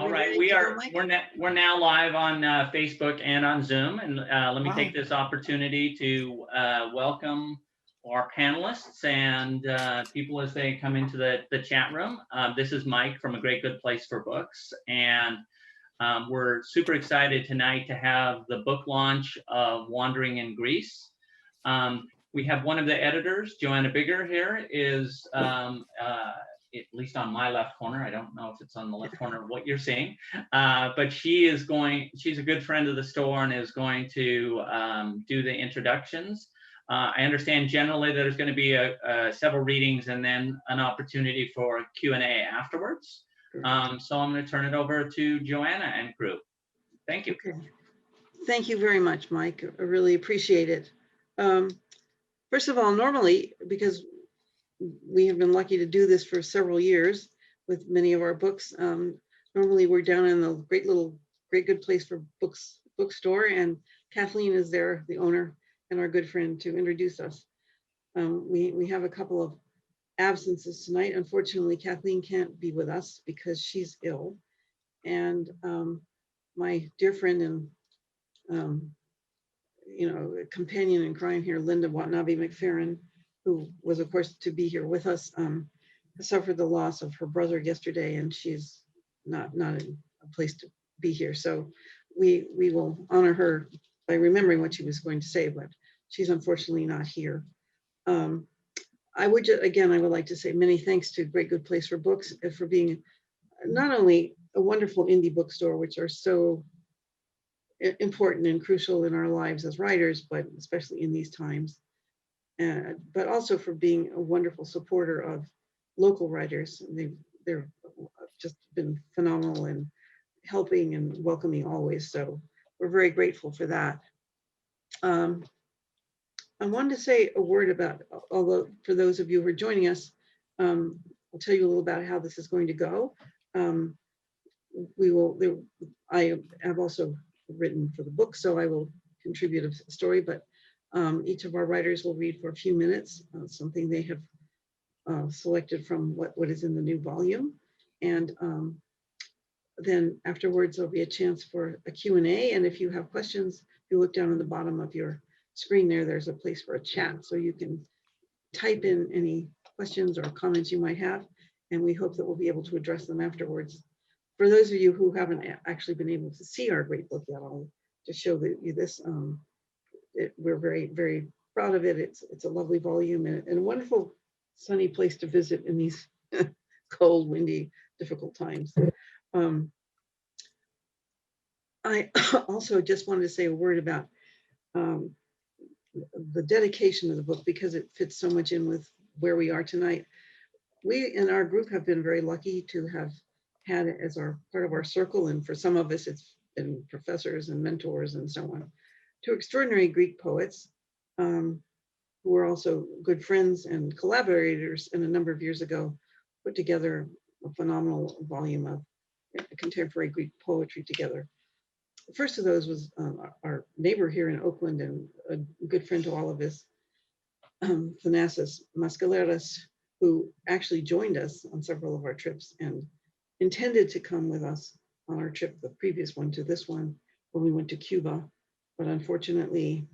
All right, we're now live on Facebook and on Zoom, and let me take this opportunity to welcome our panelists and people as they come into the chat room. This is Mike from A Great Good Place for Books, and we're super excited tonight to have the book launch of Wandering in Greece. We have one of the editors, Joanna Biggar, here, is at least on my left corner. I don't know if it's on the left corner of what you're seeing, but she's a good friend of the store and is going to do the introductions. I understand generally that there's going to be several readings and then an opportunity for Q&A afterwards. So I'm going to turn it over to Joanna and crew. Thank you. Okay. Thank you very much, Mike. I really appreciate it. First of all, normally, because we have been lucky to do this for several years with many of our books, normally we're down in the Great Good Place for Books bookstore, and Kathleen is there, the owner and our good friend, to introduce us. We have a couple of absences tonight. Unfortunately, Kathleen can't be with us because she's ill, and my dear friend and companion in crime here, Linda Watanabe McFerrin, who was, of course, to be here with us, suffered the loss of her brother yesterday, and she's not in a place to be here. So we will honor her by remembering what she was going to say, but she's unfortunately not here. I would like to say many thanks to Great Good Place for Books for being not only a wonderful indie bookstore, which are so important and crucial in our lives as writers, but especially in these times, but also for being a wonderful supporter of local writers. They've just been phenomenal in helping and welcoming always. So we're very grateful for that. I wanted to say a word about, although for those of you who are joining us, I'll tell you a little about how this is going to go. I have also written for the book, so I will contribute a story, but each of our writers will read for a few minutes, something they have selected from what is in the new volume. And then afterwards, there'll be a chance for a Q&A. And if you have questions, you look down on the bottom of your screen there, there's a place for a chat. So you can type in any questions or comments you might have, and we hope that we'll be able to address them afterwards. For those of you who haven't actually been able to see our great book yet, I'll just show you this. We're very, very proud of it. It's a lovely volume and a wonderful sunny place to visit in these cold, windy, difficult times. I also just wanted to say a word about the dedication of the book, because it fits so much in with where we are tonight. We in our group have been very lucky to have had it as part of our circle, and for some of us it's been professors and mentors and so on, to extraordinary Greek poets who were also good friends and collaborators, and a number of years ago put together a phenomenal volume of contemporary Greek poetry together. The first of those was our neighbor here in Oakland and a good friend to all of us, Thanasis Maskaleras, who actually joined us on several of our trips and intended to come with us on our trip, the previous one to this one, when we went to Cuba. But unfortunately,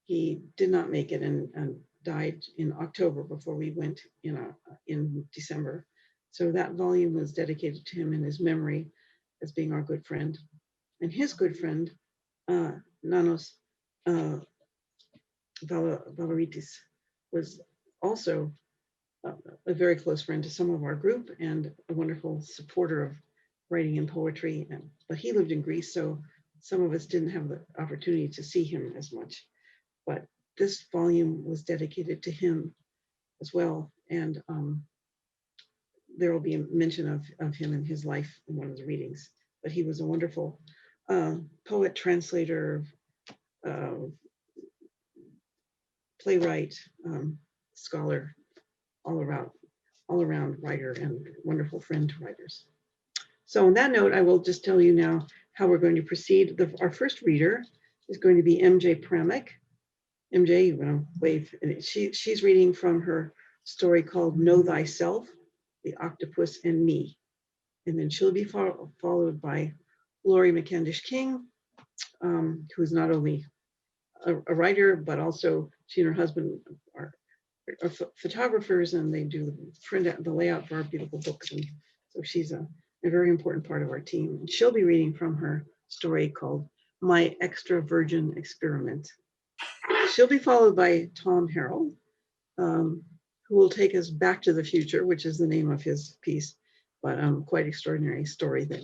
he did not make it and died in October before we went in December. So that volume was dedicated to him in his memory as being our good friend. And his good friend, Nanos Valeritis, was also a very close friend to some of our group and a wonderful supporter of writing and poetry. But he lived in Greece, so some of us didn't have the opportunity to see him as much. But this volume was dedicated to him as well. And there will be a mention of him and his life in one of the readings. But he was a wonderful poet, translator, playwright, scholar, all around writer and wonderful friend to writers. So on that note, I will just tell you now how we're going to proceed. Our first reader is going to be MJ Pramick. MJ, you want to wave? She's reading from her story called Know Thyself, The Octopus and Me. And then she'll be followed by Lori McCandish King, who's not only a writer, but also she and her husband are photographers, and they do the layout for our beautiful books. And so she's a very important part of our team. And she'll be reading from her story called My Extra Virgin Experiment. She'll be followed by Tom Harrell, who will take us back to the future, which is the name of his piece, but quite extraordinary story that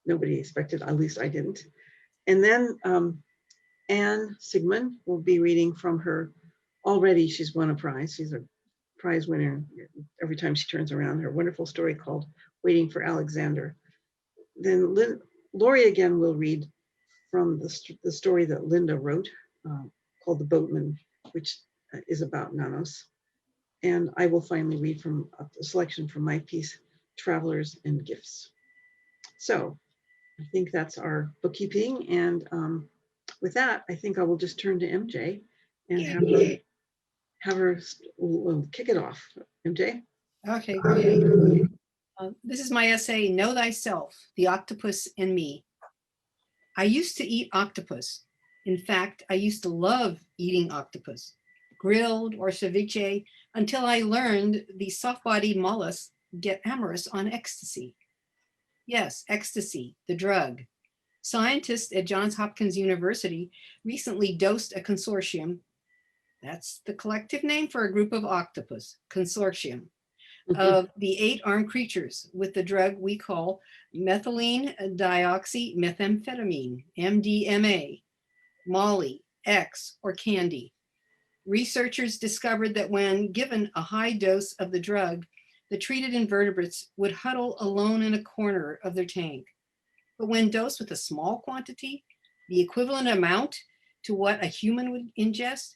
nobody expected, at least I didn't. And then Anne Sigmund will be reading from her. Already she's won a prize. She's a prize winner every time she turns around. Her wonderful story called Waiting for Alexander. Then Lori again will read from the story that Linda wrote called The Boatman, which is about Nanos. And I will finally read from a selection from my piece, Travelers and Gifts. So I think that's our bookkeeping. And with that, I think I will just turn to MJ and have her kick it off. MJ? Okay, great. This is my essay, Know Thyself, The Octopus and Me. I used to eat octopus. In fact, I used to love eating octopus, grilled or ceviche, until I learned the soft-bodied mollusks get amorous on ecstasy. Yes, ecstasy, the drug. Scientists at Johns Hopkins University recently dosed a consortium, that's the collective name for a group of octopus, consortium, of the 8 armed creatures with the drug we call methylene dioxymethamphetamine, MDMA, Molly, X, or candy. Researchers discovered that when given a high dose of the drug, the treated invertebrates would huddle alone in a corner of their tank. But when dosed with a small quantity, the equivalent amount to what a human would ingest,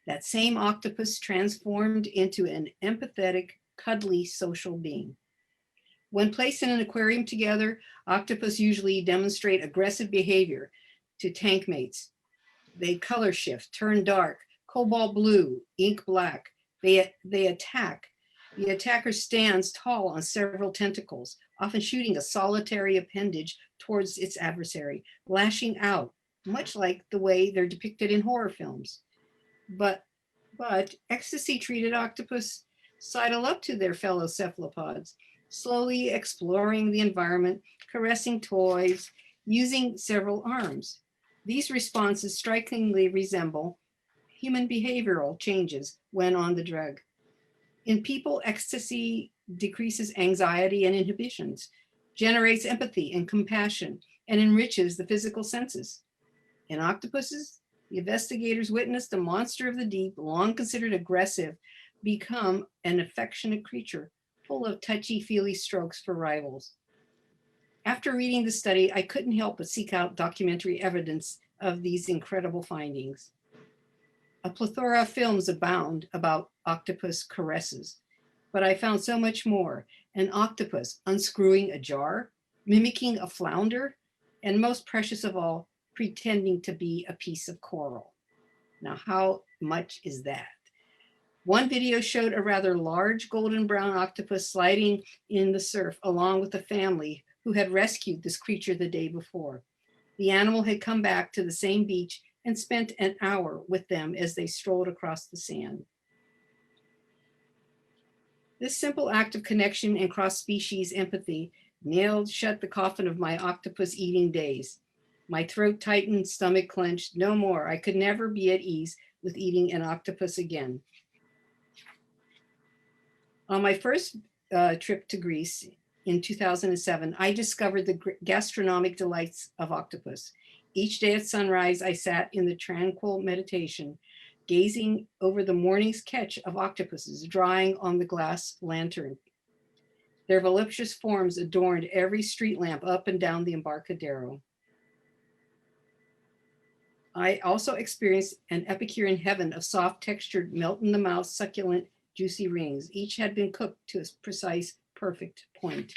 that same octopus transformed into an empathetic, cuddly social being. When placed in an aquarium together, octopus usually demonstrate aggressive behavior to tank mates. They color shift, turn dark, cobalt blue, ink black. They attack. The attacker stands tall on several tentacles, often shooting a solitary appendage towards its adversary, lashing out, much like the way they're depicted in horror films. But ecstasy-treated octopus sidle up to their fellow cephalopods, slowly exploring the environment, caressing toys, using several arms. These responses strikingly resemble human behavioral changes when on the drug. In people, ecstasy decreases anxiety and inhibitions, generates empathy and compassion, and enriches the physical senses. In octopuses, the investigators witnessed a monster of the deep, long considered aggressive, become an affectionate creature full of touchy-feely strokes for rivals. After reading the study, I couldn't help but seek out documentary evidence of these incredible findings. A plethora of films abound about octopus caresses, but I found so much more. An octopus unscrewing a jar, mimicking a flounder, and most precious of all, pretending to be a piece of coral. Now, how much is that? One video showed a rather large golden brown octopus sliding in the surf along with a family who had rescued this creature the day before. The animal had come back to the same beach and spent an hour with them as they strolled across the sand. This simple act of connection and cross-species empathy nailed shut the coffin of my octopus eating days. My throat tightened, stomach clenched, no more. I could never be at ease with eating an octopus again. On my first trip to Greece in 2007, I discovered the gastronomic delights of octopus. Each day at sunrise, I sat in the tranquil meditation, gazing over the morning's catch of octopuses drying on the glass lantern. Their voluptuous forms adorned every street lamp up and down the Embarcadero. I also experienced an Epicurean heaven of soft textured, melt-in-the-mouth, succulent, juicy rings. Each had been cooked to a precise, perfect point.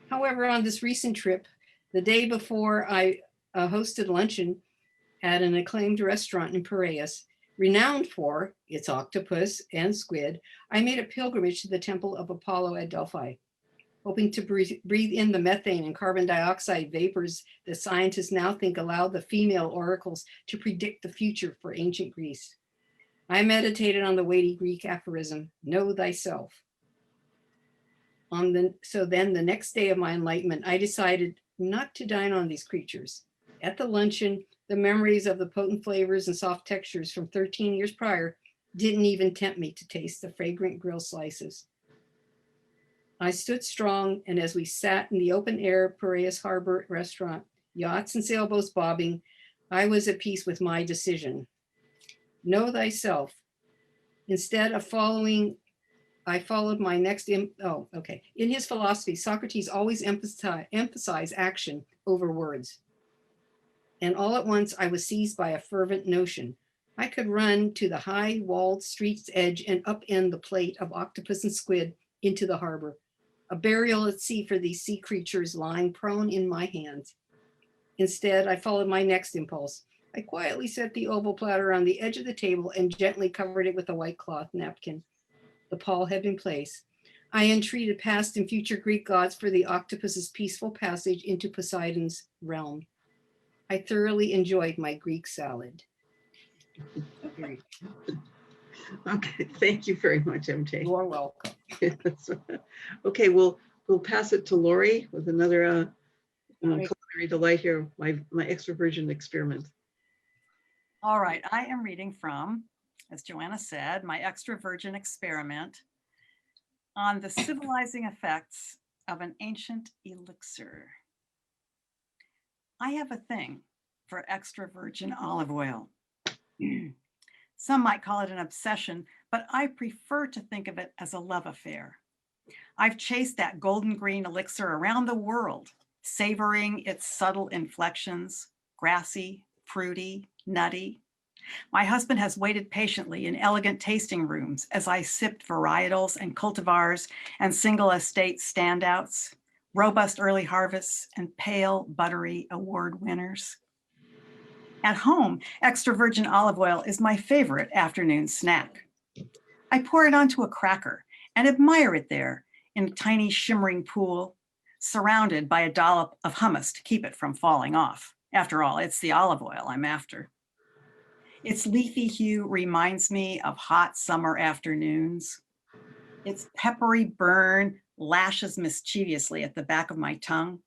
However, on this recent trip, the day before I hosted luncheon at an acclaimed restaurant in Piraeus, renowned for its octopus and squid, I made a pilgrimage to the temple of Apollo at Delphi. hoping to breathe in the methane and carbon dioxide vapors that scientists now think allowed the female oracles to predict the future for ancient Greece. I meditated on the weighty Greek aphorism, know thyself. So then the next day of my enlightenment, I decided not to dine on these creatures. At the luncheon, the memories of the potent flavors and soft textures from 13 years prior didn't even tempt me to taste the fragrant grill slices. I stood strong, and as we sat in the open air Piraeus Harbor restaurant, yachts and sailboats bobbing, I was at peace with my decision. Know thyself. Instead of following, I followed my next, In his philosophy, Socrates always emphasized action over words. And all at once, I was seized by a fervent notion. I could run to the high walled street's edge and upend the plate of octopus and squid into the harbor, a burial at sea for these sea creatures lying prone in my hands. Instead, I followed my next impulse. I quietly set the oval platter on the edge of the table and gently covered it with a white cloth napkin. The pall had been placed. I entreated past and future Greek gods for the octopus's peaceful passage into Poseidon's realm. I thoroughly enjoyed my Greek salad. Okay, thank you very much, MJ. You're welcome. Okay, we'll pass it to Lori with another culinary delight here, my extroversion experiment. All right, I am reading from, as Joanna said, my extroversion experiment on the civilizing effects of an ancient elixir. I have a thing for extra virgin olive oil. Some might call it an obsession, but I prefer to think of it as a love affair. I've chased that golden green elixir around the world, savoring its subtle inflections, grassy, fruity, nutty. My husband has waited patiently in elegant tasting rooms as I sipped varietals and cultivars and single estate standouts, robust early harvests, and pale, buttery award winners. At home, extra virgin olive oil is my favorite afternoon snack. I pour it onto a cracker and admire it there in a tiny shimmering pool, surrounded by a dollop of hummus to keep it from falling off. After all, it's the olive oil I'm after. Its leafy hue reminds me of hot summer afternoons. Its peppery burn lashes mischievously at the back of my tongue.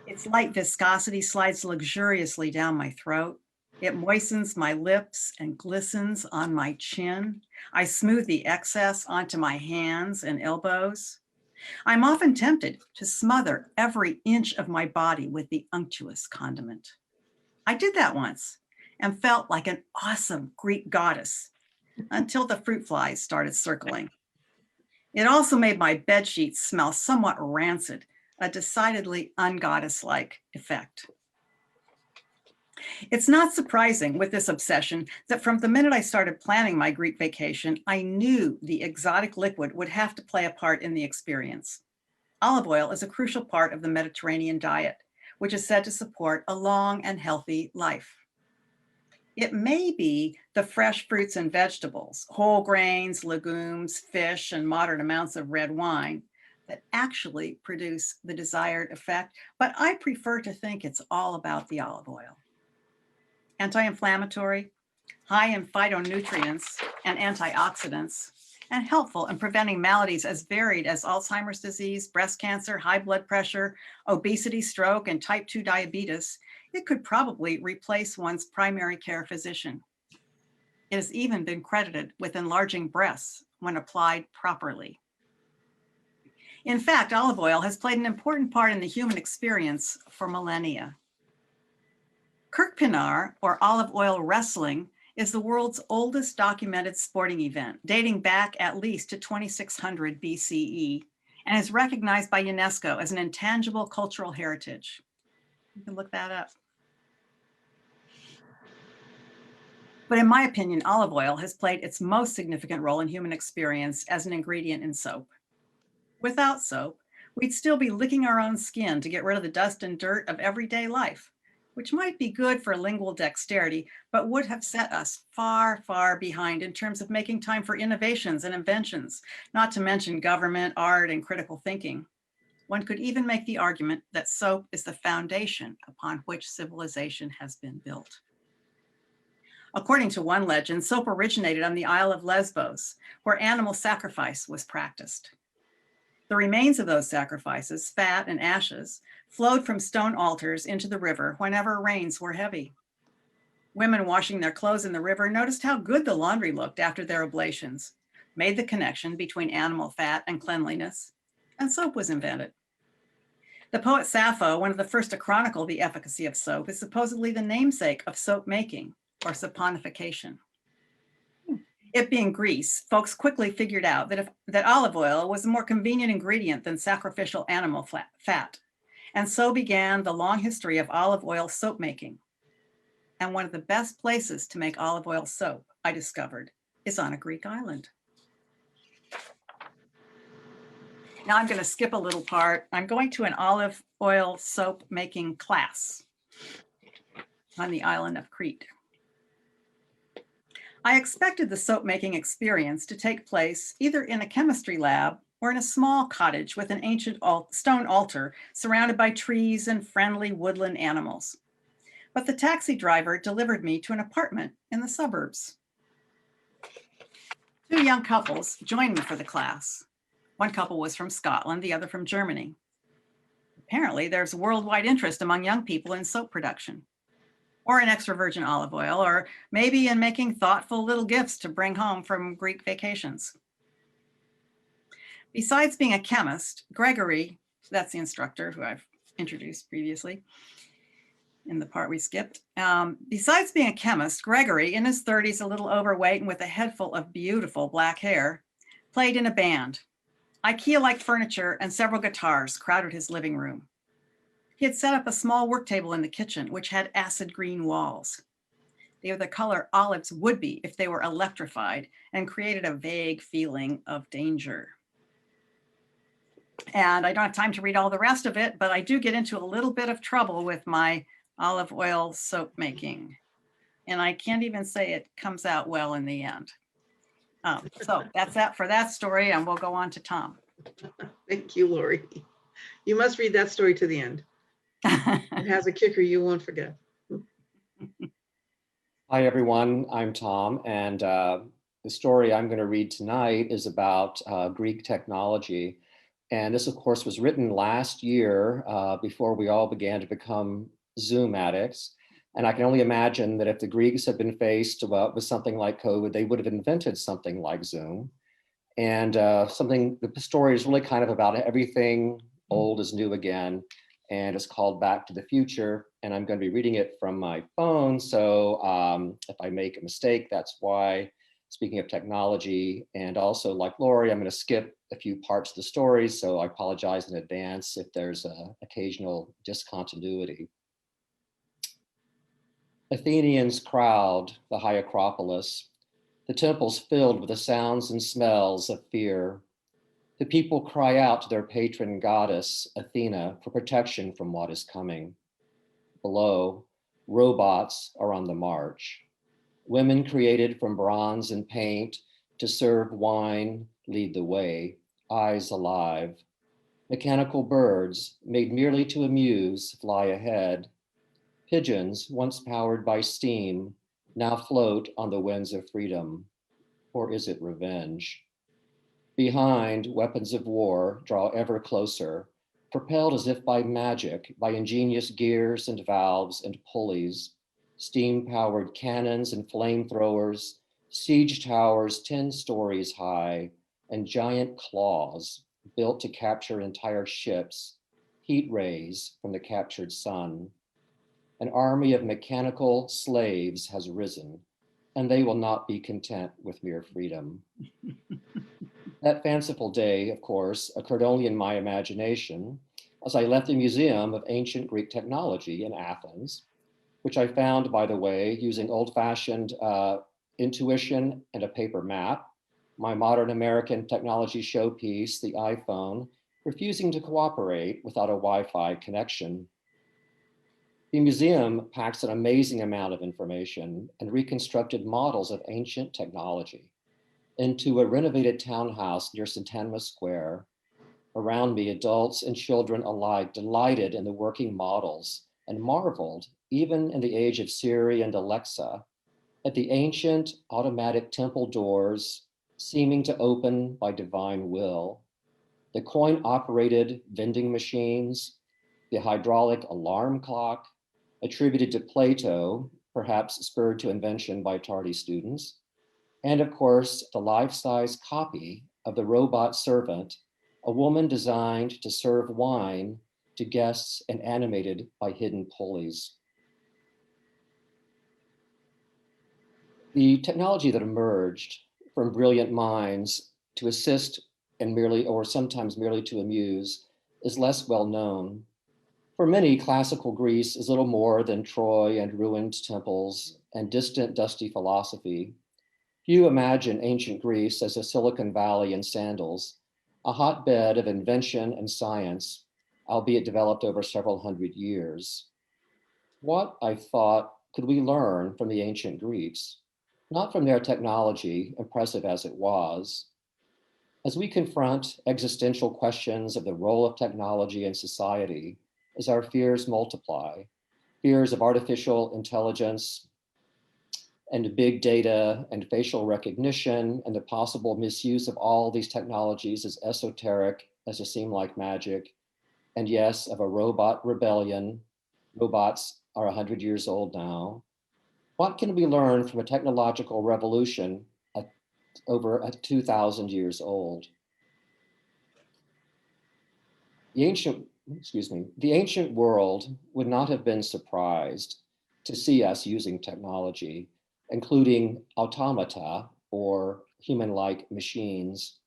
Its light viscosity slides luxuriously down my throat. It moistens my lips and glistens on my chin. I smooth the excess onto my hands and elbows. I'm often tempted to smother every inch of my body with the unctuous condiment. I did that once and felt like an awesome Greek goddess until the fruit flies started circling. It also made my bed sheets smell somewhat rancid, a decidedly ungoddess-like effect. It's not surprising with this obsession that from the minute I started planning my Greek vacation, I knew the exotic liquid would have to play a part in the experience. Olive oil is a crucial part of the Mediterranean diet, which is said to support a long and healthy life. It may be the fresh fruits and vegetables, whole grains, legumes, fish, and moderate amounts of red wine that actually produce the desired effect, but I prefer to think it's all about the olive oil. Anti-inflammatory, high in phytonutrients and antioxidants, and helpful in preventing maladies as varied as Alzheimer's disease, breast cancer, high blood pressure, obesity, stroke, and type 2 diabetes, it could probably replace one's primary care physician. It has even been credited with enlarging breasts when applied properly. In fact, olive oil has played an important part in the human experience for millennia. Kirkpinar, or olive oil wrestling, is the world's oldest documented sporting event, dating back at least to 2600 BCE, and is recognized by UNESCO as an intangible cultural heritage. You can look that up. But in my opinion, olive oil has played its most significant role in human experience as an ingredient in soap. Without soap, we'd still be licking our own skin to get rid of the dust and dirt of everyday life, which might be good for lingual dexterity, but would have set us far, far behind in terms of making time for innovations and inventions, not to mention government, art, and critical thinking. One could even make the argument that soap is the foundation upon which civilization has been built. According to one legend, soap originated on the Isle of Lesbos, where animal sacrifice was practiced. The remains of those sacrifices, fat and ashes, flowed from stone altars into the river whenever rains were heavy. Women washing their clothes in the river noticed how good the laundry looked after their oblations, made the connection between animal fat and cleanliness, and soap was invented. The poet Sappho, one of the first to chronicle the efficacy of soap, is supposedly the namesake of soap making or saponification. It being Greece, folks quickly figured out that olive oil was a more convenient ingredient than sacrificial animal fat. And so began the long history of olive oil soap making. And one of the best places to make olive oil soap, I discovered, is on a Greek island. Now I'm going to skip a little part. I'm going to an olive oil soap making class on the island of Crete. I expected the soap making experience to take place either in a chemistry lab or in a small cottage with an ancient stone altar surrounded by trees and friendly woodland animals. But the taxi driver delivered me to an apartment in the suburbs. Two young couples joined me for the class. One couple was from Scotland, the other from Germany. Apparently, there's worldwide interest among young people in soap production, or in extra virgin olive oil, or maybe in making thoughtful little gifts to bring home from Greek vacations. Besides being a chemist, Gregory, that's the instructor who I've introduced previously in the part we skipped. Besides being a chemist, Gregory, in his 30s, a little overweight and with a head full of beautiful black hair, played in a band. IKEA-like furniture and several guitars crowded his living room. He had set up a small work table in the kitchen, which had acid green walls. They were the color olives would be if they were electrified, and created a vague feeling of danger. And I don't have time to read all the rest of it, but I do get into a little bit of trouble with my olive oil soap making. And I can't even say it comes out well in the end. So that's that for that story, and we'll go on to Tom. Thank you, Lori. You must read that story to the end. It has a kicker you won't forget. Hi, everyone. I'm Tom, and the story I'm going to read tonight is about Greek technology. And this, of course, was written last year before we all began to become Zoom addicts. And I can only imagine that if the Greeks had been faced with something like COVID, they would have invented something like Zoom. And the story is really kind of about everything old is new again. And it's called Back to the Future. And I'm going to be reading it from my phone. So if I make a mistake, that's why. Speaking of technology, and also like Lori, I'm going to skip a few parts of the story. So I apologize in advance if there's occasional discontinuity. Athenians crowd the high Acropolis, the temples filled with the sounds and smells of fear. The people cry out to their patron goddess, Athena, for protection from what is coming. Below, robots are on the march. Women created from bronze and paint to serve wine lead the way, eyes alive. Mechanical birds, made merely to amuse, fly ahead. Pigeons, once powered by steam, now float on the winds of freedom. Or is it revenge? Behind, weapons of war draw ever closer, propelled as if by magic, by ingenious gears and valves and pulleys, steam-powered cannons and flamethrowers, siege towers 10 stories high, and giant claws built to capture entire ships, heat rays from the captured sun. An army of mechanical slaves has risen, and they will not be content with mere freedom. That fanciful day, of course, occurred only in my imagination as I left the Museum of Ancient Greek Technology in Athens, which I found, by the way, using old-fashioned intuition and a paper map, my modern American technology showpiece, the iPhone, refusing to cooperate without a Wi-Fi connection. The museum packs an amazing amount of information and reconstructed models of ancient technology into a renovated townhouse near Sant'Anna Square, Around me, adults and children alike delighted in the working models and marveled, even in the age of Siri and Alexa, at the ancient automatic temple doors seeming to open by divine will, the coin-operated vending machines, the hydraulic alarm clock, attributed to Plato, perhaps spurred to invention by tardy students, and of course, the life-size copy of the robot servant, a woman designed to serve wine to guests and animated by hidden pulleys. The technology that emerged from brilliant minds to assist and merely, or sometimes merely to amuse, is less well known. For many, classical Greece is little more than Troy and ruined temples and distant, dusty philosophy. Few imagine ancient Greece as a Silicon Valley in sandals, a hotbed of invention and science, albeit developed over several hundred years. What, I thought, could we learn from the ancient Greeks? Not from their technology, impressive as it was. As we confront existential questions of the role of technology in society, as our fears multiply, fears of artificial intelligence and big data and facial recognition and the possible misuse of all these technologies as esoteric as to seem like magic, and yes, of a robot rebellion. Robots are 100 years old now. What can we learn from a technological revolution over 2,000 years old? The ancient world would not have been surprised to see us using technology, including automata or human-like machines.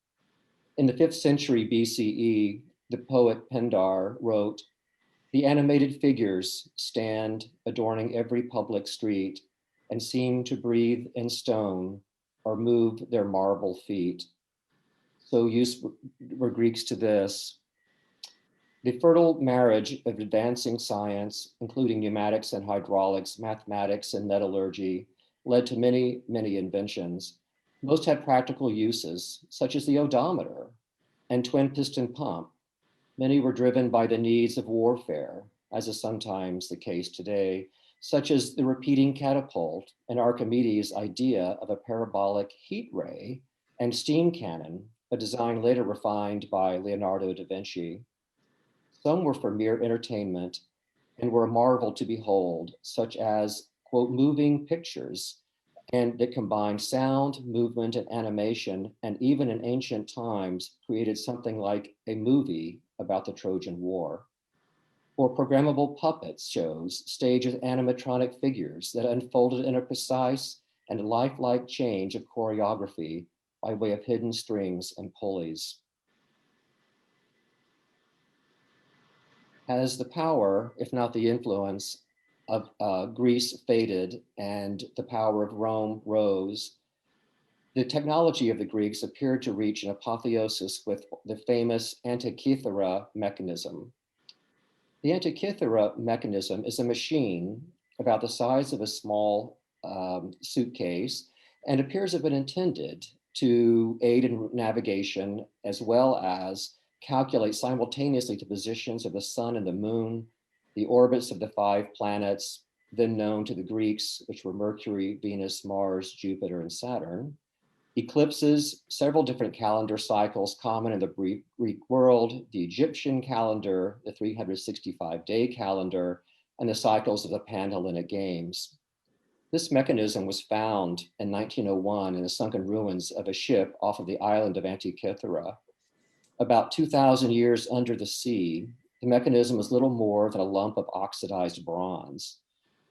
In the 5th century BCE, the poet Pindar wrote, "The animated figures stand adorning every public street and seem to breathe in stone or move their marble feet." So used were Greeks to this. The fertile marriage of advancing science, including pneumatics and hydraulics, mathematics and metallurgy, led to many, many inventions. Most had practical uses, such as the odometer and twin piston pump. Many were driven by the needs of warfare, as is sometimes the case today, such as the repeating catapult and Archimedes' idea of a parabolic heat ray and steam cannon, a design later refined by Leonardo da Vinci. Some were for mere entertainment and were a marvel to behold, such as, quote, moving pictures, and that combined sound, movement, and animation, and even in ancient times created something like a movie about the Trojan War. Or programmable puppet shows staged with animatronic figures that unfolded in a precise and lifelike change of choreography by way of hidden strings and pulleys. As the power, if not the influence, of Greece faded and the power of Rome rose, the technology of the Greeks appeared to reach an apotheosis with the famous Antikythera mechanism. The Antikythera mechanism is a machine about the size of a small suitcase and appears to have been intended to aid in navigation as well as calculate simultaneously the positions of the sun and the moon, the orbits of the 5 planets, then known to the Greeks, which were Mercury, Venus, Mars, Jupiter, and Saturn, eclipses, several different calendar cycles common in the Greek world, the Egyptian calendar, the 365-day calendar, and the cycles of the Pan-Hellenic Games. This mechanism was found in 1901 in the sunken ruins of a ship off of the island of Antikythera. About 2,000 years under the sea, the mechanism was little more than a lump of oxidized bronze.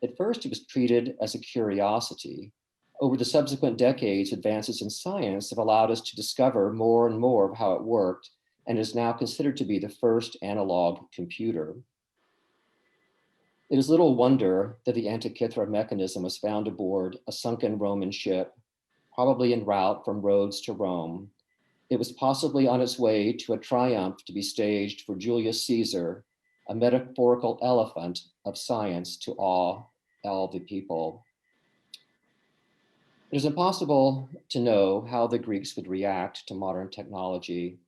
At first, it was treated as a curiosity. Over the subsequent decades, advances in science have allowed us to discover more and more of how it worked, and is now considered to be the first analog computer. It is little wonder that the Antikythera mechanism was found aboard a sunken Roman ship, probably en route from Rhodes to Rome. It was possibly on its way to a triumph to be staged for Julius Caesar, a metaphorical elephant of science to awe all the people. It is impossible to know how the Greeks would react to modern technology.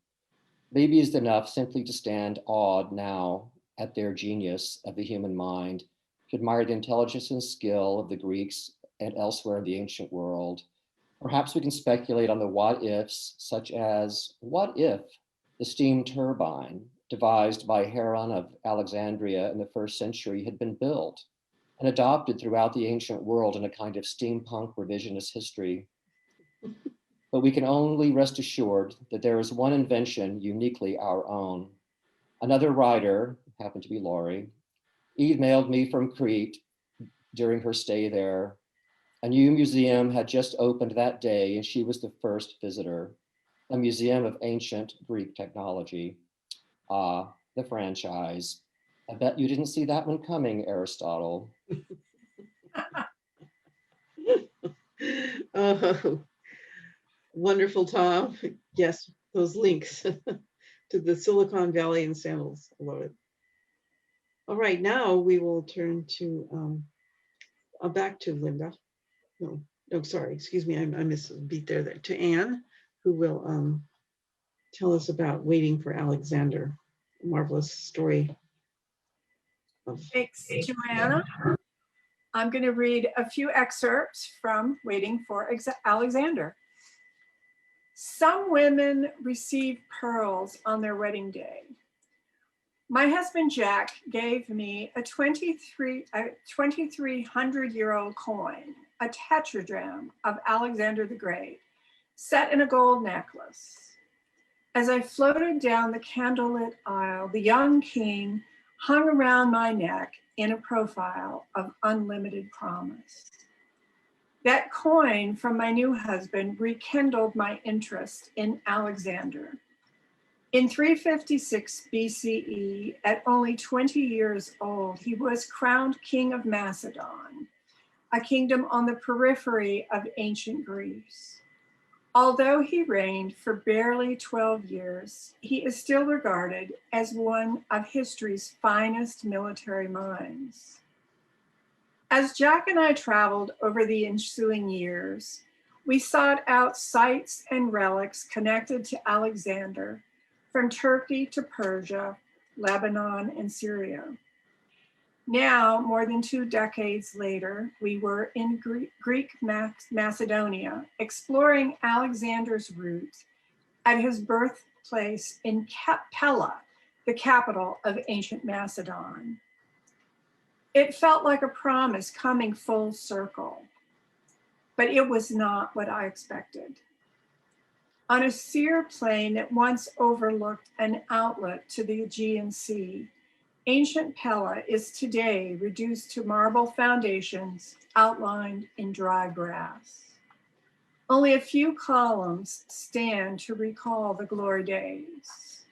Maybe it's enough simply to stand awed now at their genius of the human mind, to admire the intelligence and skill of the Greeks and elsewhere in the ancient world. Perhaps we can speculate on the what ifs, such as what if the steam turbine devised by Heron of Alexandria in the 1st century had been built and adopted throughout the ancient world in a kind of steampunk revisionist history. But we can only rest assured that there is one invention uniquely our own. Another writer, happened to be Laurie, emailed me from Crete during her stay there. A new museum had just opened that day and she was the first visitor, a museum of ancient Greek technology. Ah, the franchise. I bet you didn't see that one coming, Aristotle. Oh, wonderful, Tom. Yes, those links to the Silicon Valley and sandals. I love it. All right, now we will turn to back to Linda. No, sorry, excuse me, I missed a beat there. To Anne, who will tell us about Waiting for Alexander, a marvelous story of. Thanks, Joanna. I'm going to read a few excerpts from Waiting for Alexander. Some women receive pearls on their wedding day. My husband Jack gave me a 2,300-year-old coin, a tetradrachm of Alexander the Great, set in a gold necklace. As I floated down the candlelit aisle, the young king hung around my neck in a profile of unlimited promise. That coin from my new husband rekindled my interest in Alexander. In 356 BCE, at only 20 years old, he was crowned king of Macedon, a kingdom on the periphery of ancient Greece. Although he reigned for barely 12 years, he is still regarded as one of history's finest military minds. As Jack and I traveled over the ensuing years, we sought out sites and relics connected to Alexander, from Turkey to Persia, Lebanon, and Syria. Now, more than 2 decades later, we were in Greek Macedonia, exploring Alexander's route at his birthplace in Pella, the capital of ancient Macedon. It felt like a promise coming full circle, but it was not what I expected. On a sere plain that once overlooked an outlet to the Aegean Sea, ancient Pella is today reduced to marble foundations outlined in dry grass. Only a few columns stand to recall the glory days.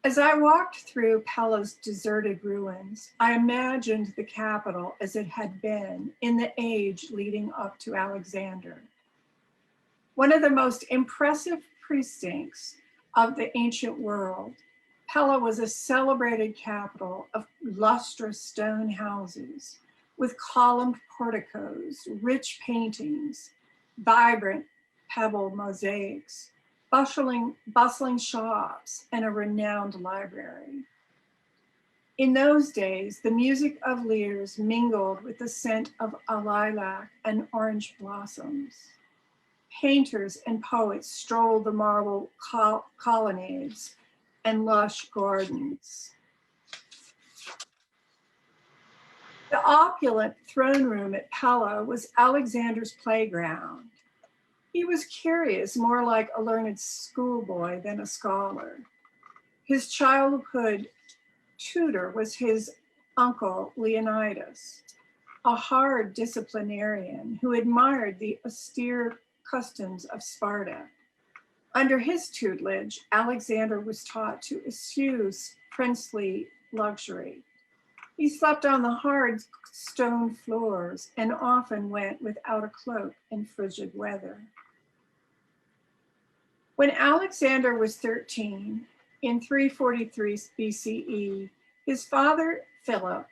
As I walked through Pella's deserted ruins, I imagined the capital as it had been in the age leading up to Alexander. One of the most impressive precincts of the ancient world, Pella was a celebrated capital of lustrous stone houses with columned porticos, rich paintings, vibrant pebble mosaics, bustling shops, and a renowned library. In those days, the music of lyres mingled with the scent of lilac and orange blossoms. Painters and poets strolled the marble colonnades and lush gardens. The opulent throne room at Pella was Alexander's playground. He was curious, more like a learned schoolboy than a scholar. His childhood tutor was his uncle Leonidas, a hard disciplinarian who admired the austere customs of Sparta. Under his tutelage, Alexander was taught to eschew princely luxury. He slept on the hard stone floors and often went without a cloak in frigid weather. When Alexander was 13, in 343 BCE, his father Philip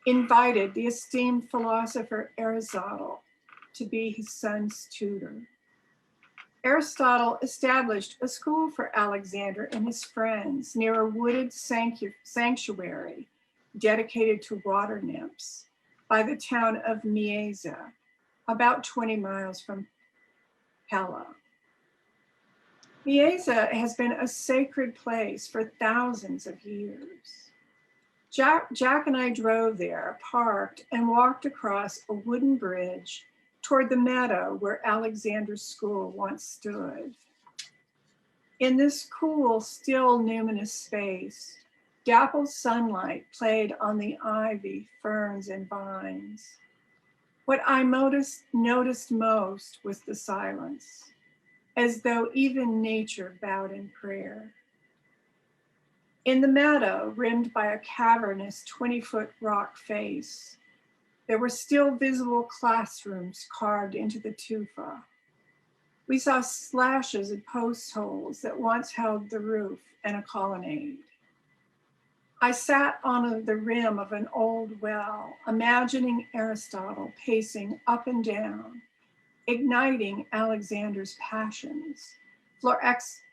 invited the esteemed philosopher Aristotle to be his son's tutor. Aristotle established a school for Alexander and his friends near a wooded sanctuary dedicated to water nymphs by the town of Mieza, about 20 miles from Pella. Mieza has been a sacred place for thousands of years. Jack and I drove there, parked, and walked across a wooden bridge toward the meadow where Alexander's school once stood. In this cool, still numinous space, dappled sunlight played on the ivy, ferns, and vines. What I noticed most was the silence, as though even nature bowed in prayer. In the meadow, rimmed by a cavernous 20-foot rock face, there were still visible classrooms carved into the tufa. We saw slashes and post holes that once held the roof and a colonnade. I sat on the rim of an old well, imagining Aristotle pacing up and down, igniting Alexander's passions for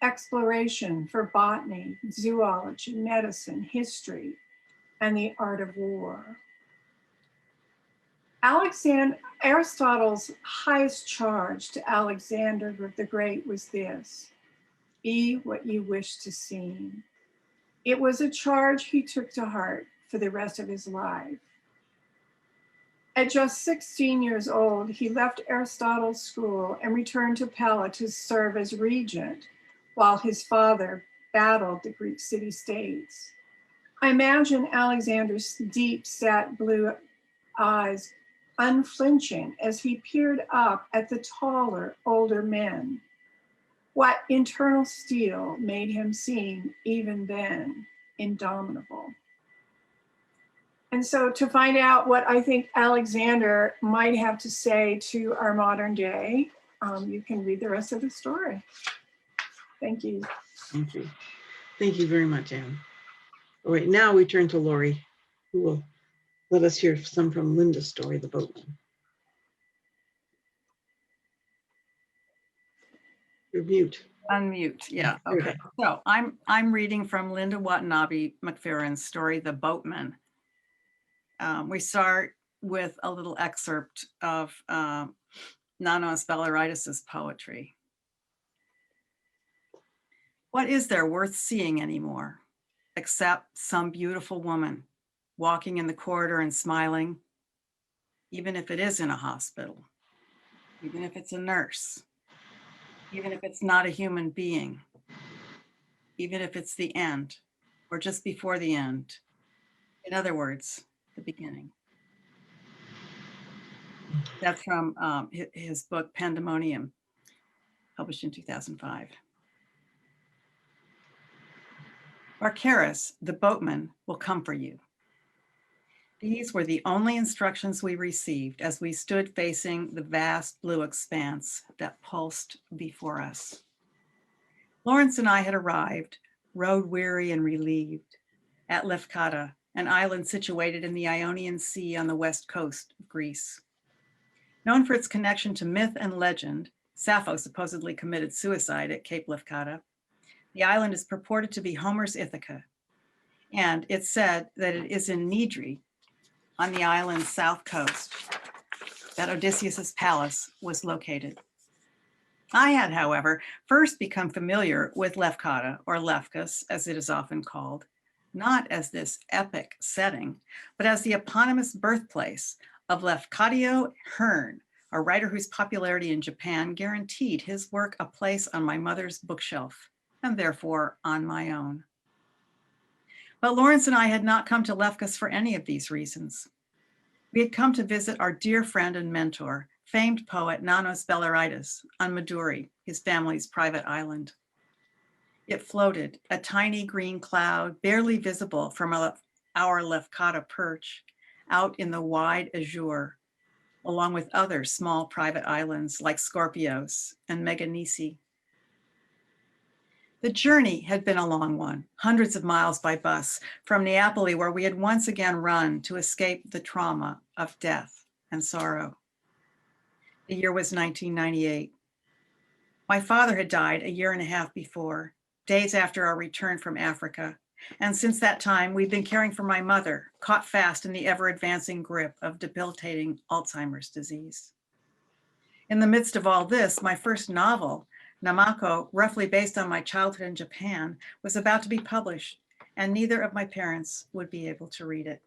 exploration, for botany, zoology, medicine, history, and the art of war. Aristotle's highest charge to Alexander the Great was this: be what you wish to seem. It was a charge he took to heart for the rest of his life. At just 16 years old, he left Aristotle's school and returned to Pella to serve as regent while his father battled the Greek city-states. I imagine Alexander's deep-set blue eyes unflinching as he peered up at the taller, older men. What internal steel made him seem, even then, indomitable? And so to find out what I think Alexander might have to say to our modern day, you can read the rest of the story. Thank you. Thank you. Thank you very much, Anne. All right, now we turn to Lori, who will let us hear some from Linda's story, The Boatman. You're mute. Unmute, yeah, okay. So I'm reading from Linda Watanabe McFerrin's story, The Boatman. We start with a little excerpt of Nanos Bellaritis' poetry. What is there worth seeing anymore, except some beautiful woman walking in the corridor and smiling, even if it is in a hospital, even if it's a nurse, even if it's not a human being, even if it's the end or just before the end. In other words, the beginning. That's from his book, Pandemonium, published in 2005. Barcaris, the boatman, will come for you. These were the only instructions we received as we stood facing the vast blue expanse that pulsed before us. Lawrence and I had arrived, road-weary and relieved, at Lefkada, an island situated in the Ionian Sea on the west coast of Greece. Known for its connection to myth and legend, Sappho supposedly committed suicide at Cape Lefkada. The island is purported to be Homer's Ithaca, and it's said that it is in Nidri, on the island's south coast, that Odysseus's palace was located. I had, however, first become familiar with Lefkada, or Lefkos, as it is often called, not as this epic setting, but as the eponymous birthplace of Lefkadio Hearn, a writer whose popularity in Japan guaranteed his work a place on my mother's bookshelf, and therefore on my own. But Lawrence and I had not come to Lefkos for any of these reasons. We had come to visit our dear friend and mentor, famed poet Nanos Bellaritis, on Maduri, his family's private island. It floated, a tiny green cloud, barely visible from our Lefkada perch, out in the wide azure, along with other small private islands like Scorpios and Meganisi. The journey had been a long one, hundreds of miles by bus from Neapoli, where we had once again run to escape the trauma of death and sorrow. The year was 1998. My father had died a year and a half before, days after our return from Africa. And since that time, we've been caring for my mother, caught fast in the ever-advancing grip of debilitating Alzheimer's disease. In the midst of all this, my first novel, Namako, roughly based on my childhood in Japan, was about to be published, and neither of my parents would be able to read it.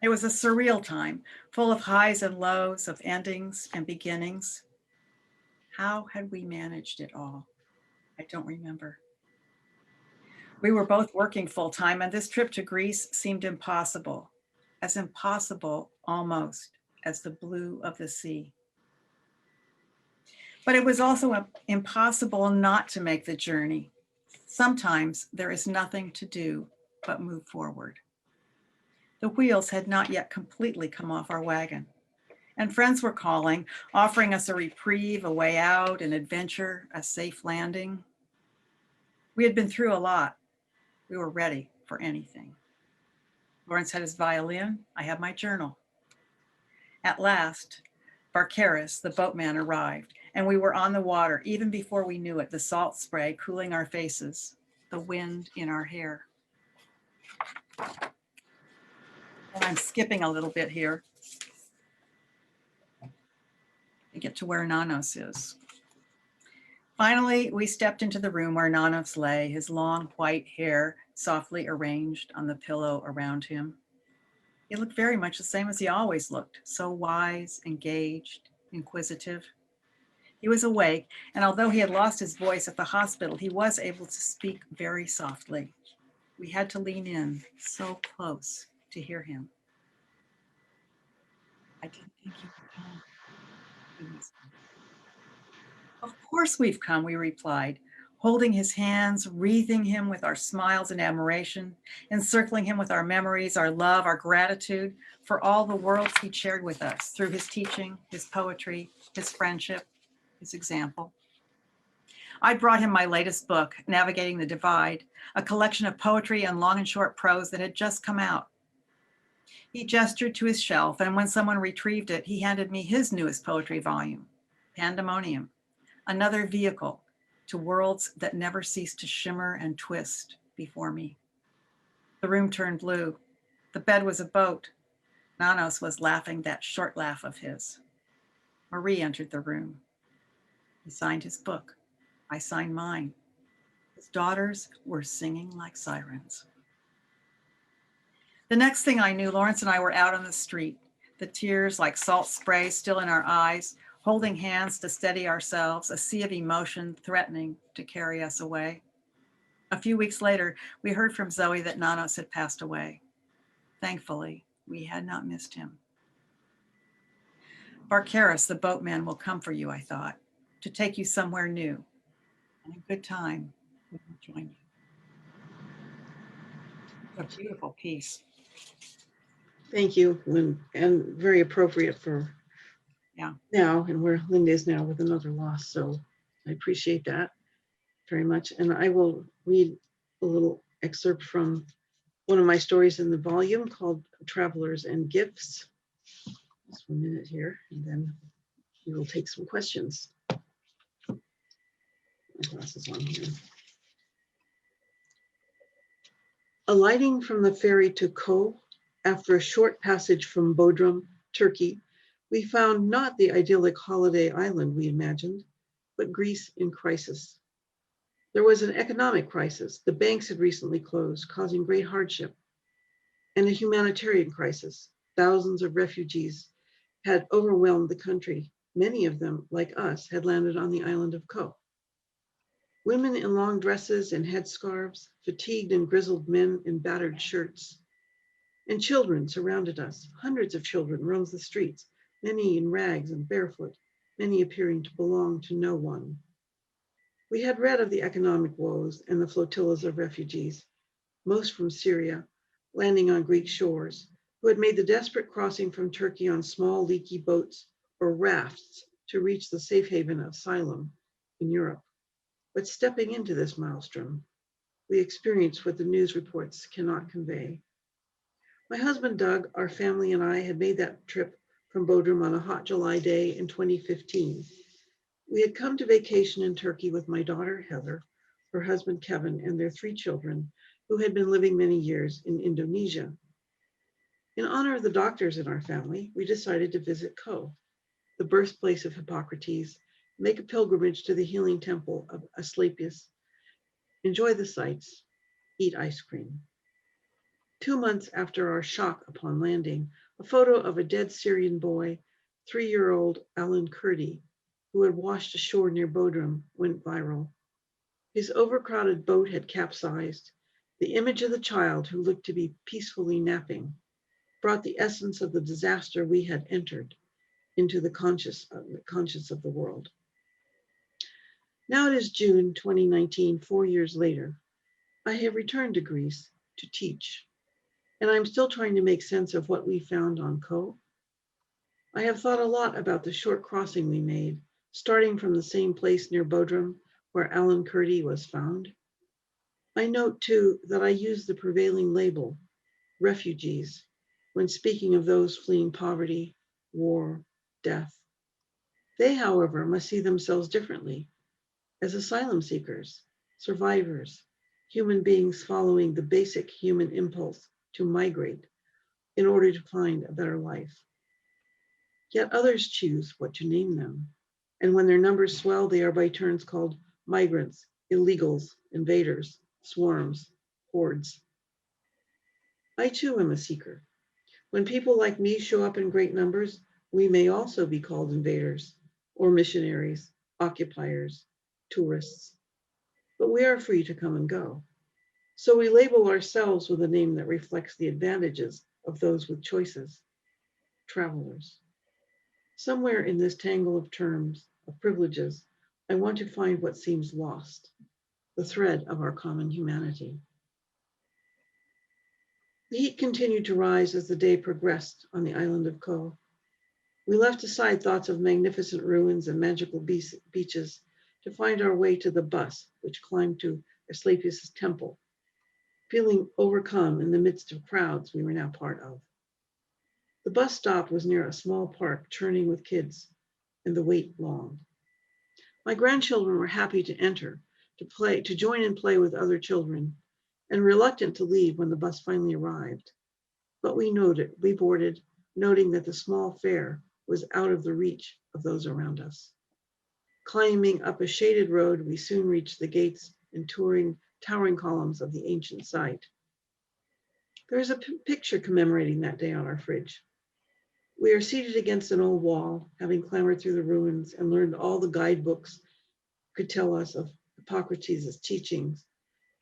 It was a surreal time, full of highs and lows, of endings and beginnings. How had we managed it all? I don't remember. We were both working full-time, and this trip to Greece seemed impossible, as impossible almost as the blue of the sea. But it was also impossible not to make the journey. Sometimes there is nothing to do but move forward. The wheels had not yet completely come off our wagon, and friends were calling, offering us a reprieve, a way out, an adventure, a safe landing. We had been through a lot. We were ready for anything. Lawrence had his violin. I had my journal. At last, Barcaris, the boatman, arrived, and we were on the water even before we knew it, the salt spray cooling our faces, the wind in our hair. And I'm skipping a little bit here to get to where Nanos is. Finally, we stepped into the room where Nanos lay, his long white hair softly arranged on the pillow around him. He looked very much the same as he always looked, so wise, engaged, inquisitive. He was awake, and although he had lost his voice at the hospital, he was able to speak very softly. We had to lean in so close to hear him. I didn't think you would come, he whispered. Of course we've come, we replied, holding his hands, wreathing him with our smiles and admiration, encircling him with our memories, our love, our gratitude for all the worlds he shared with us through his teaching, his poetry, his friendship, his example. I brought him my latest book, Navigating the Divide, a collection of poetry and long and short prose that had just come out. He gestured to his shelf, and when someone retrieved it, he handed me his newest poetry volume, Pandemonium, another vehicle to worlds that never cease to shimmer and twist before me. The room turned blue. The bed was a boat. Nanos was laughing that short laugh of his. Marie entered the room. He signed his book. I signed mine. His daughters were singing like sirens. The next thing I knew, Lawrence and I were out on the street, the tears like salt spray still in our eyes, holding hands to steady ourselves, a sea of emotion threatening to carry us away. A few weeks later, we heard from Zoe that Nanos had passed away. Thankfully, we had not missed him. Barcaris, the boatman, will come for you, I thought, to take you somewhere new. And a good time, we will join you. A beautiful piece. Thank you, Lynn, and very appropriate for now and where Linda is now with another loss. So I appreciate that very much. And I will read a little excerpt from one of my stories in the volume called Travelers and Gifts. Just 1 minute here, and then we will take some questions. My glasses on here. Alighting from the ferry to Kos, after a short passage from Bodrum, Turkey, we found not the idyllic holiday island we imagined, but Greece in crisis. There was an economic crisis. The banks had recently closed, causing great hardship, and a humanitarian crisis. Thousands of refugees had overwhelmed the country. Many of them, like us, had landed on the island of Kos. Women in long dresses and headscarves, fatigued and grizzled men in battered shirts, and children surrounded us. Hundreds of children roamed the streets, many in rags and barefoot, many appearing to belong to no one. We had read of the economic woes and the flotillas of refugees, most from Syria, landing on Greek shores, who had made the desperate crossing from Turkey on small leaky boats or rafts to reach the safe haven of asylum in Europe. But stepping into this maelstrom, we experienced what the news reports cannot convey. My husband, Doug, our family, and I had made that trip from Bodrum on a hot July day in 2015. We had come to vacation in Turkey with my daughter, Heather, her husband, Kevin, and their 3 children, who had been living many years in Indonesia. In honor of the doctors in our family, we decided to visit Kos, the birthplace of Hippocrates, make a pilgrimage to the healing temple of Asclepius, enjoy the sights, eat ice cream. 2 months after our shock upon landing, a photo of a dead Syrian boy, 3-year-old Alan Kurdi, who had washed ashore near Bodrum, went viral. His overcrowded boat had capsized. The image of the child, who looked to be peacefully napping, brought the essence of the disaster we had entered into the conscience of the world. Now it is June 2019, 4 years later. I have returned to Greece to teach, and I'm still trying to make sense of what we found on Kos. I have thought a lot about the short crossing we made, starting from the same place near Bodrum where Alan Kurdi was found. I note too that I use the prevailing label, refugees, when speaking of those fleeing poverty, war, death. They, however, must see themselves differently as asylum seekers, survivors, human beings following the basic human impulse to migrate in order to find a better life. Yet others choose what to name them. And when their numbers swell, they are by turns called migrants, illegals, invaders, swarms, hordes. I too am a seeker. When people like me show up in great numbers, we may also be called invaders or missionaries, occupiers, tourists. But we are free to come and go. So we label ourselves with a name that reflects the advantages of those with choices, travelers. Somewhere in this tangle of terms, of privileges, I want to find what seems lost, the thread of our common humanity. The heat continued to rise as the day progressed on the island of Kos. We left aside thoughts of magnificent ruins and magical beaches to find our way to the bus, which climbed to Asclepius' temple, feeling overcome in the midst of crowds we were now part of. The bus stop was near a small park churning with kids, and the wait long. My grandchildren were happy to enter, to join and play with other children, and reluctant to leave when the bus finally arrived. But we boarded, noting that the small fare was out of the reach of those around us. Climbing up a shaded road, we soon reached the gates and towering columns of the ancient site. There is a picture commemorating that day on our fridge. We are seated against an old wall, having clambered through the ruins and learned all the guidebooks could tell us of Hippocrates' teachings,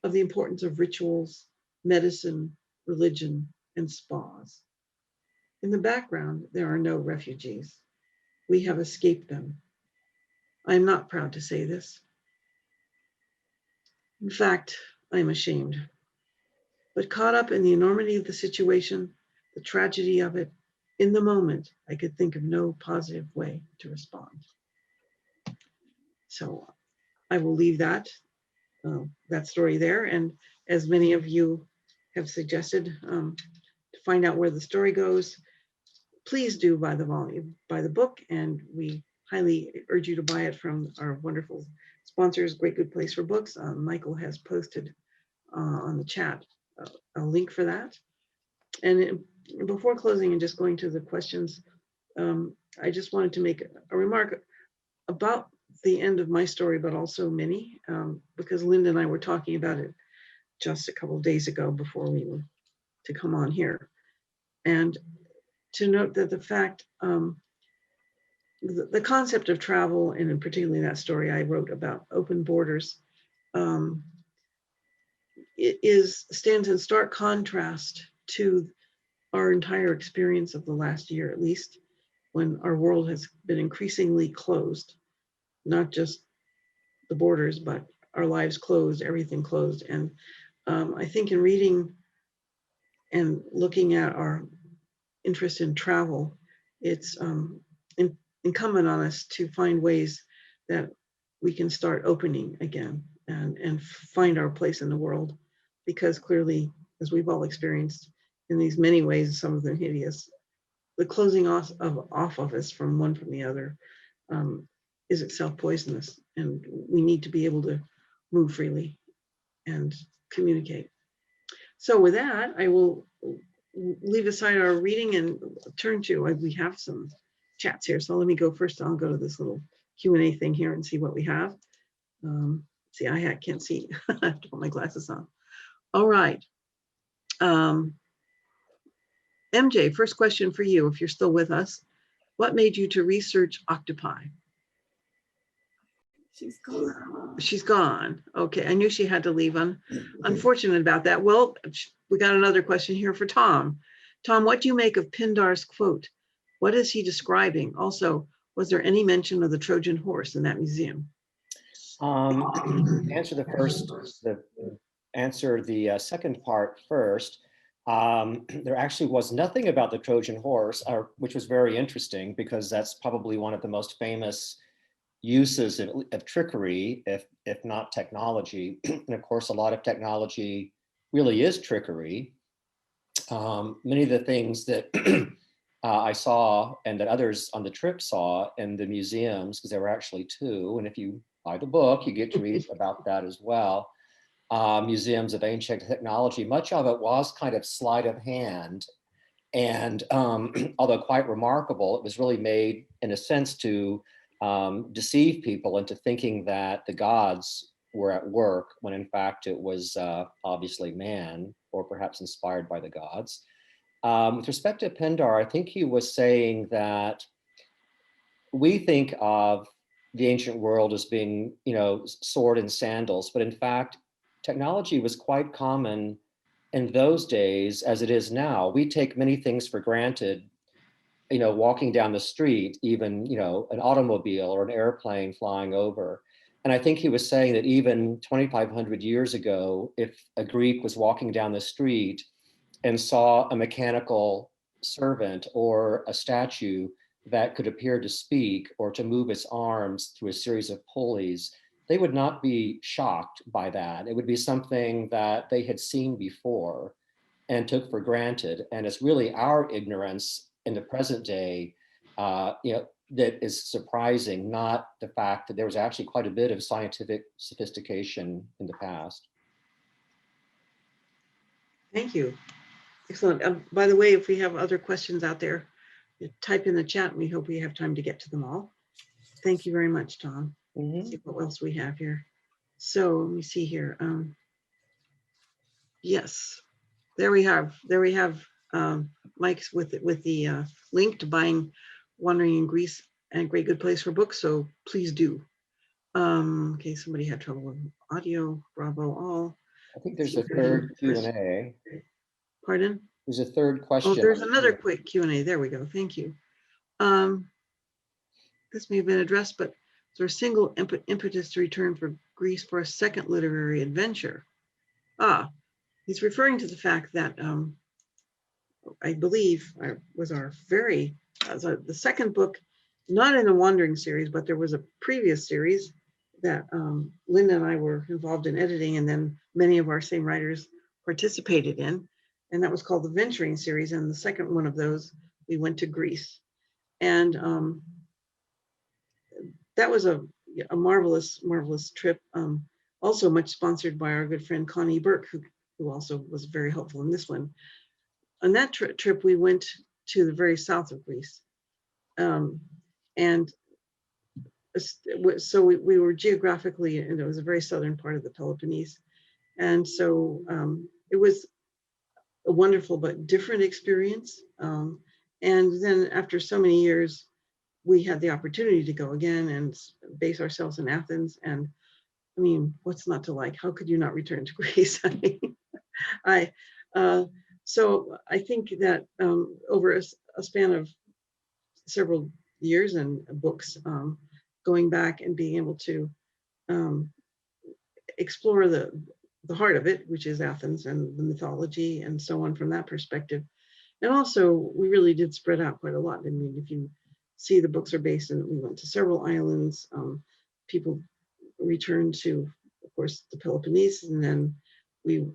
of the importance of rituals, medicine, religion, and spas. In the background, there are no refugees. We have escaped them. I am not proud to say this. In fact, I am ashamed. But caught up in the enormity of the situation, the tragedy of it, in the moment, I could think of no positive way to respond. So I will leave that story there. And as many of you have suggested, to find out where the story goes, please do buy the book, and we highly urge you to buy it from our wonderful sponsors, Great Good Place for Books. Michael has posted on the chat a link for that. And before closing and just going to the questions, I just wanted to make a remark about the end of my story, but also Minnie, because Linda and I were talking about it just a couple of days ago before we were to come on here. And to note that the fact, the concept of travel, and particularly that story I wrote about open borders, stands in stark contrast to our entire experience of the last year, at least, when our world has been increasingly closed, not just the borders, but our lives closed, everything closed. And I think in reading and looking at our interest in travel, it's incumbent on us to find ways that we can start opening again and find our place in the world, because clearly, as we've all experienced in these many ways, some of them hideous, the closing off of us from one from the other is itself poisonous, and we need to be able to move freely and communicate. So with that, I will leave aside our reading and turn to, we have some chats here. So let me go first. I'll go to this little Q&A thing here and see what we have. See, I can't see. I have to put my glasses on. All right. MJ, first question for you, if you're still with us. What made you to research octopi? She's gone. She's gone. Okay, I knew she had to leave. Unfortunate about that. Well, we got another question here for Tom. Tom, what do you make of Pindar's quote? What is he describing? Also, was there any mention of the Trojan horse in that museum? Answer the second part first. There actually was nothing about the Trojan horse, which was very interesting because that's probably one of the most famous uses of trickery, if not technology. And of course, a lot of technology really is trickery. Many of the things that I saw and that others on the trip saw in the museums, because there were actually two, and if you buy the book, you get to read about that as well. Museums of ancient technology, much of it was kind of sleight of hand. And although quite remarkable, it was really made in a sense to deceive people into thinking that the gods were at work, when in fact it was obviously man, or perhaps inspired by the gods. With respect to Pindar, I think he was saying that we think of the ancient world as being, sword and sandals, but in fact, technology was quite common in those days as it is now. We take many things for granted, walking down the street, even, an automobile or an airplane flying over. And I think he was saying that even 2,500 years ago, if a Greek was walking down the street and saw a mechanical servant or a statue that could appear to speak or to move its arms through a series of pulleys, they would not be shocked by that. It would be something that they had seen before and took for granted. And it's really our ignorance in the present day, that is surprising, not the fact that there was actually quite a bit of scientific sophistication in the past. Thank you. Excellent. By the way, if we have other questions out there, type in the chat. We hope we have time to get to them all. Thank you very much, Tom. See what else we have here. So let me see here. Yes, there we have Mike's with the link to buying Wandering in Greece and a great good place for books. So please do. Okay, somebody had trouble with audio. Bravo all. I think there's a third Q&A. Pardon? There's a third question. Oh, there's another quick Q&A. There we go. Thank you. This may have been addressed, but is there a single impetus to return for Greece for a second literary adventure? He's referring to the fact that I believe was the second book, not in the Wandering series, but there was a previous series that Linda and I were involved in editing, and then many of our same writers participated in, and that was called the Venturing series. And the second one of those, we went to Greece, and that was a marvelous trip. Also much sponsored by our good friend Connie Burke, who also was very helpful in this one. On that trip, we went to the very south of Greece. And so we were geographically, and it was a very southern part of the Peloponnese. And so it was a wonderful but different experience. And then after so many years, we had the opportunity to go again and base ourselves in Athens. And I mean, what's not to like? How could you not return to Greece? So I think that over a span of several years and books, going back and being able to explore the heart of it, which is Athens and the mythology and so on from that perspective. And also, we really did spread out quite a lot. I mean, if you see, the books are based in, we went to several islands. People returned to, of course, the Peloponnese, and then we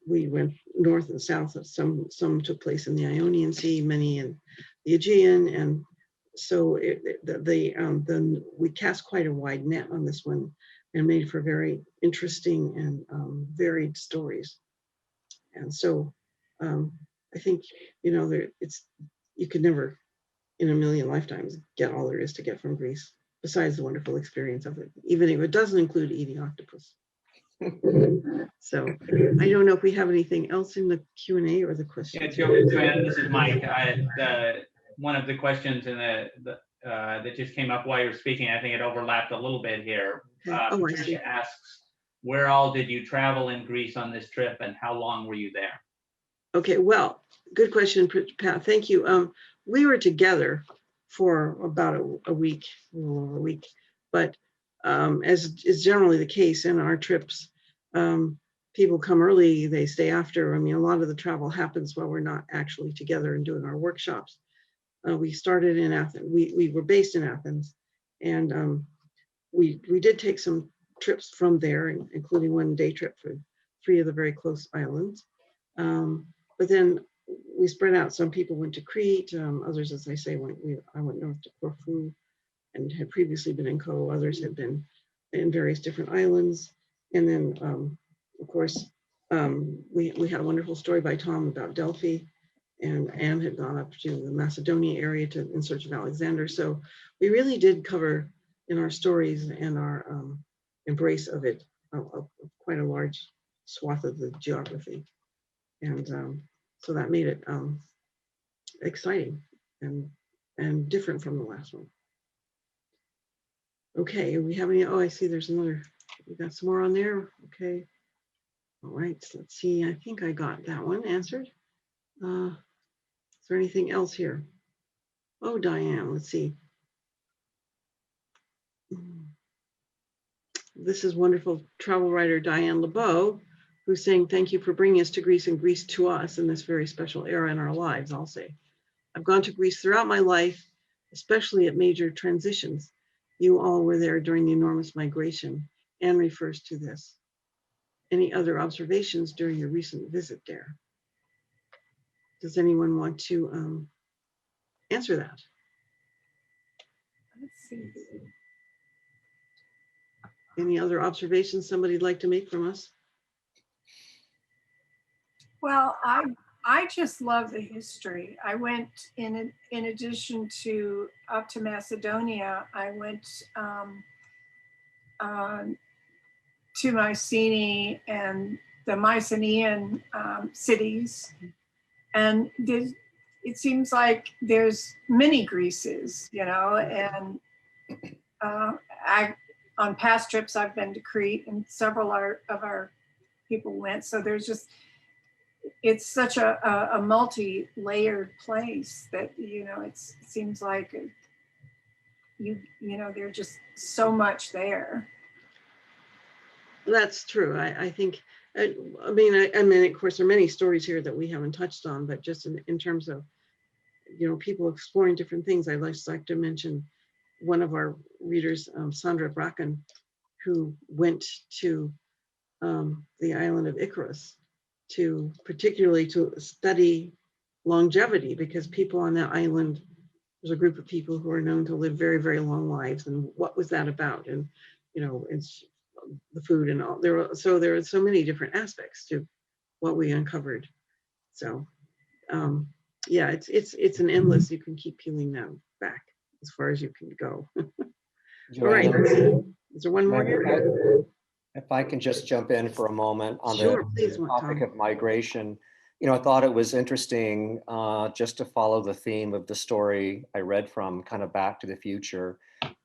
went north and south. Some took place in the Ionian Sea, many in the Aegean, and so we cast quite a wide net on this one and made for very interesting and varied stories. And so I think, you could never in a million lifetimes get all there is to get from Greece, besides the wonderful experience of it, even if it doesn't include eating octopus. So I don't know if we have anything else in the Q&A or the questions. Yeah, Joanna, this is Mike. One of the questions that just came up while you were speaking, I think it overlapped a little bit here. I see. Patricia asks, where all did you travel in Greece on this trip and how long were you there? Okay, well, good question, Pat. Thank you. We were together for about a week, a little over a week, but as is generally the case in our trips, people come early, they stay after. I mean, a lot of the travel happens while we're not actually together and doing our workshops. We started in Athens. We were based in Athens, and we did take some trips from there, including one day trip for 3 of the very close islands. But then we spread out. Some people went to Crete. Others, as I say, I went north to Corfu and had previously been in Kos. Others had been in various different islands. And then, of course, we had a wonderful story by Tom about Delphi, and Anne had gone up to the Macedonia area in search of Alexander. So we really did cover in our stories and our embrace of it quite a large swath of the geography. And so that made it exciting and different from the last one. Okay, we have any? Oh, I see there's another. We got some more on there. Okay. All right, so let's see. I think I got that one answered. Is there anything else here? Oh, Diane, let's see. This is wonderful travel writer Diane LeBeau, who's saying, thank you for bringing us to Greece and Greece to us in this very special era in our lives, I'll say. I've gone to Greece throughout my life, especially at major transitions. You all were there during the enormous migration. Anne refers to this. Any other observations during your recent visit there? Does anyone want to answer that? Let's see. Any other observations somebody'd like to make from us? Well, I just love the history. I went in addition to up to Macedonia, I went to Mycenae and the Mycenaean cities, and it seems like there's many Greeces, and on past trips I've been to Crete, and several of our people went. So it's such a multi-layered place that it seems like there's just so much there. That's true. I think. I mean, of course, there are many stories here that we haven't touched on, but just in terms of people exploring different things, I'd just like to mention one of our readers, Sandra Bracken, who went to the island of Icarus particularly to study longevity, because people on that island, there's a group of people who are known to live very, very long lives. And what was that about? And, it's the food and all. There are so many different aspects to what we uncovered. So, yeah, it's an endless, you can keep peeling them back as far as you can go. All right, let's see. Is there one more here? If I can just jump in for a moment on Sure, the please, topic Tom. of migration. I thought it was interesting just to follow the theme of the story I read from, kind of Back to the Future.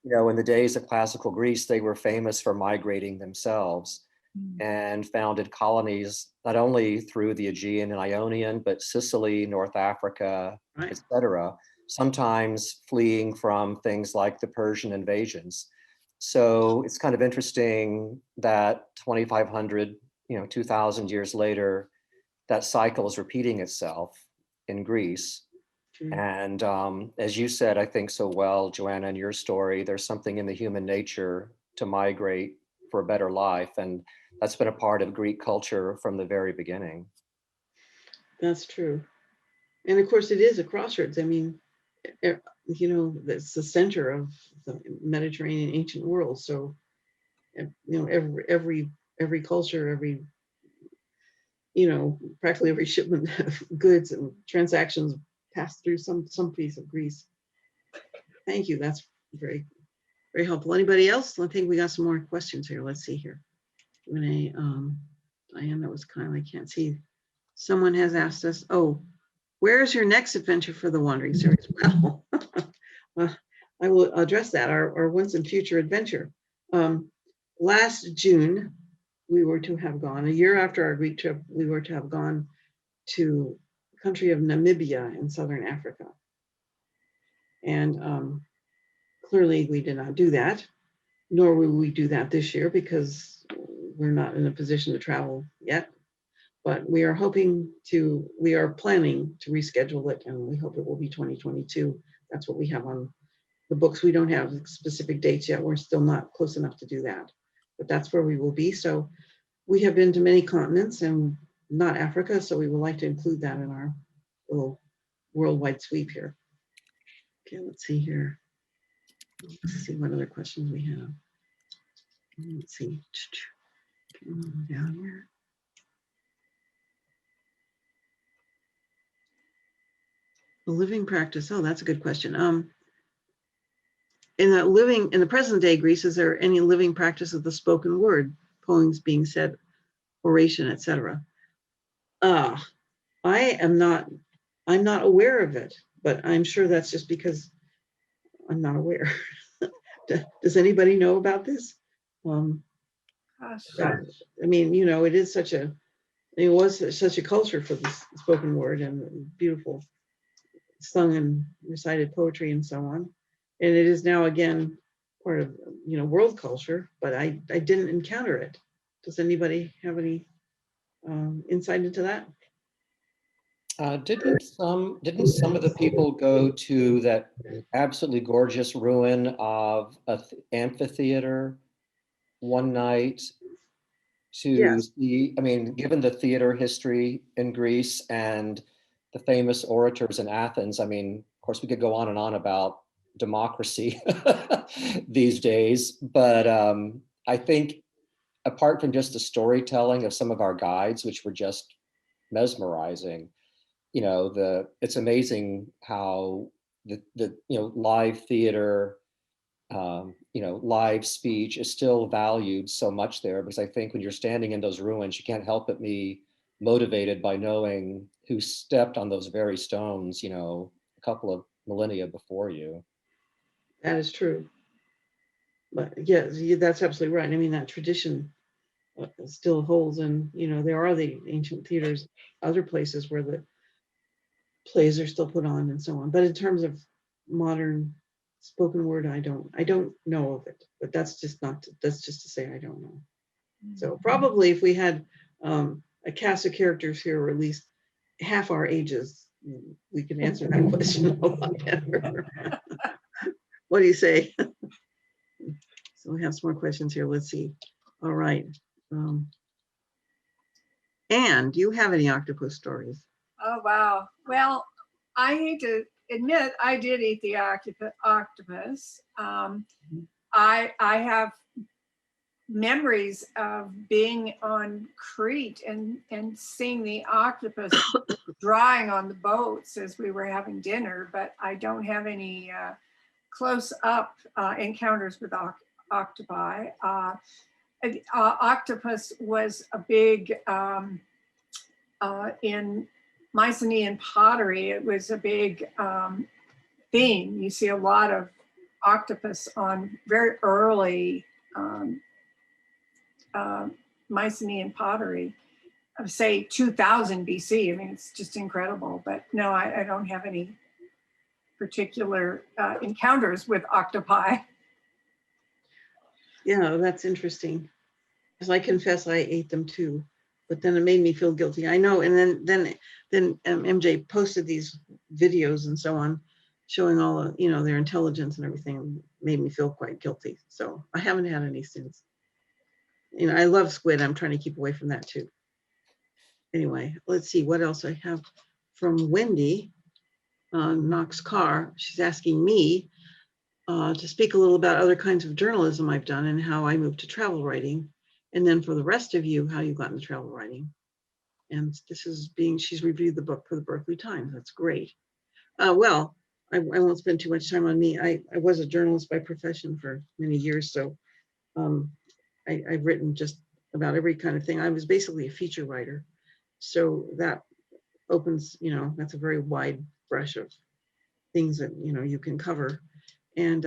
In the days of classical Greece, they were famous for migrating themselves and founded colonies not only through the Aegean and Ionian, but Sicily, North Africa, Right. etc., sometimes fleeing from things like the Persian invasions. So it's kind of interesting that 2,500, 2,000 years later, that cycle is repeating itself in Greece. And as you said, I think so well, Joanna, in your story, there's something in the human nature to migrate for a better life. And that's been a part of Greek culture from the very beginning. That's true. And of course, it is a crossroads. I mean, you know, that's the center of the Mediterranean ancient world. So, you know, every culture, every, you know, practically every shipment of goods and transactions pass through some piece of Greece. Thank you. That's very, very helpful. Anybody else? I think we got some more questions here. Let's see here. Renee, Diane, that was kind. I can't see. Someone has asked us, oh, where's your next adventure for the Wandering series? Well, I will address that, our once and future adventure. Last June, we were to have gone, a year after our Greek trip, we were to have gone to the country of Namibia in Southern Africa. And clearly we did not do that, nor will we do that this year because we're not in a position to travel yet. But we are planning to reschedule it, and we hope it will be 2022. That's what we have on the books. We don't have specific dates yet. We're still not close enough to do that, but that's where we will be. So we have been to many continents and not Africa, so we would like to include that in our little worldwide sweep here. Okay, let's see here. Let's see what other questions we have. Let's see. Down here. The living practice. Oh, that's a good question. In the present day Greece, is there any living practice of the spoken word, poems being said, oration, etc.? I'm not aware of it, but I'm sure that's just because I'm not aware. Does anybody know about this? Gosh. I mean, you know, it was such a culture for the spoken word and beautiful sung and recited poetry and so on. And it is now again part of, you know, world culture, but I didn't encounter it. Does anybody have any insight into that? Didn't some of the people go to that absolutely gorgeous ruin of an amphitheater one night to Yes. see? I mean, given the theater history in Greece and the famous orators in Athens, I mean, of course, we could go on and on about democracy these days, but I think apart from just the storytelling of some of our guides, which were just mesmerizing, you know, it's amazing how the you know, live theater, you know, live speech is still valued so much there, because I think when you're standing in those ruins, you can't help but be motivated by knowing who stepped on those very stones, you know, a couple of millennia before you. That is true. But yes, that's absolutely right. I mean, that tradition still holds, and you know, there are the ancient theaters, other places where the plays are still put on and so on. But in terms of modern spoken word, I don't know of it. But that's just to say I don't know. So probably if we had a cast of characters here, or at least half our ages, we can answer that question a lot better. What do you say? So we have some more questions here. Let's see. All right. Anne, do you have any octopus stories? Oh, wow. Well, I hate to admit I did eat the octopus. I have memories of being on Crete and seeing the octopus drying on the boats as we were having dinner, but I don't have any close-up encounters with octopi. Octopus was a big, in Mycenaean pottery, it was a big theme. You see a lot of octopus on very early Mycenaean pottery, say 2000 BC. I mean, it's just incredible. But no, I don't have any particular encounters with octopi. Yeah, that's interesting. Because I confess I ate them too, but then it made me feel guilty. I know, and then MJ posted these videos and so on, showing all of, you know, their intelligence and everything. Made me feel quite guilty. So I haven't had any since. You know, I love squid. I'm trying to keep away from that too. Anyway, let's see what else I have from Wendy. Knox Carr. She's asking me to speak a little about other kinds of journalism I've done and how I moved to travel writing. And then for the rest of you, how you got into travel writing. And this is she's reviewed the book for the Berkeley Times. That's great. Well, I won't spend too much time on me. I was a journalist by profession for many years. So I've written just about every kind of thing. I was basically a feature writer. So that opens, that's a very wide brush of things that, you can cover. And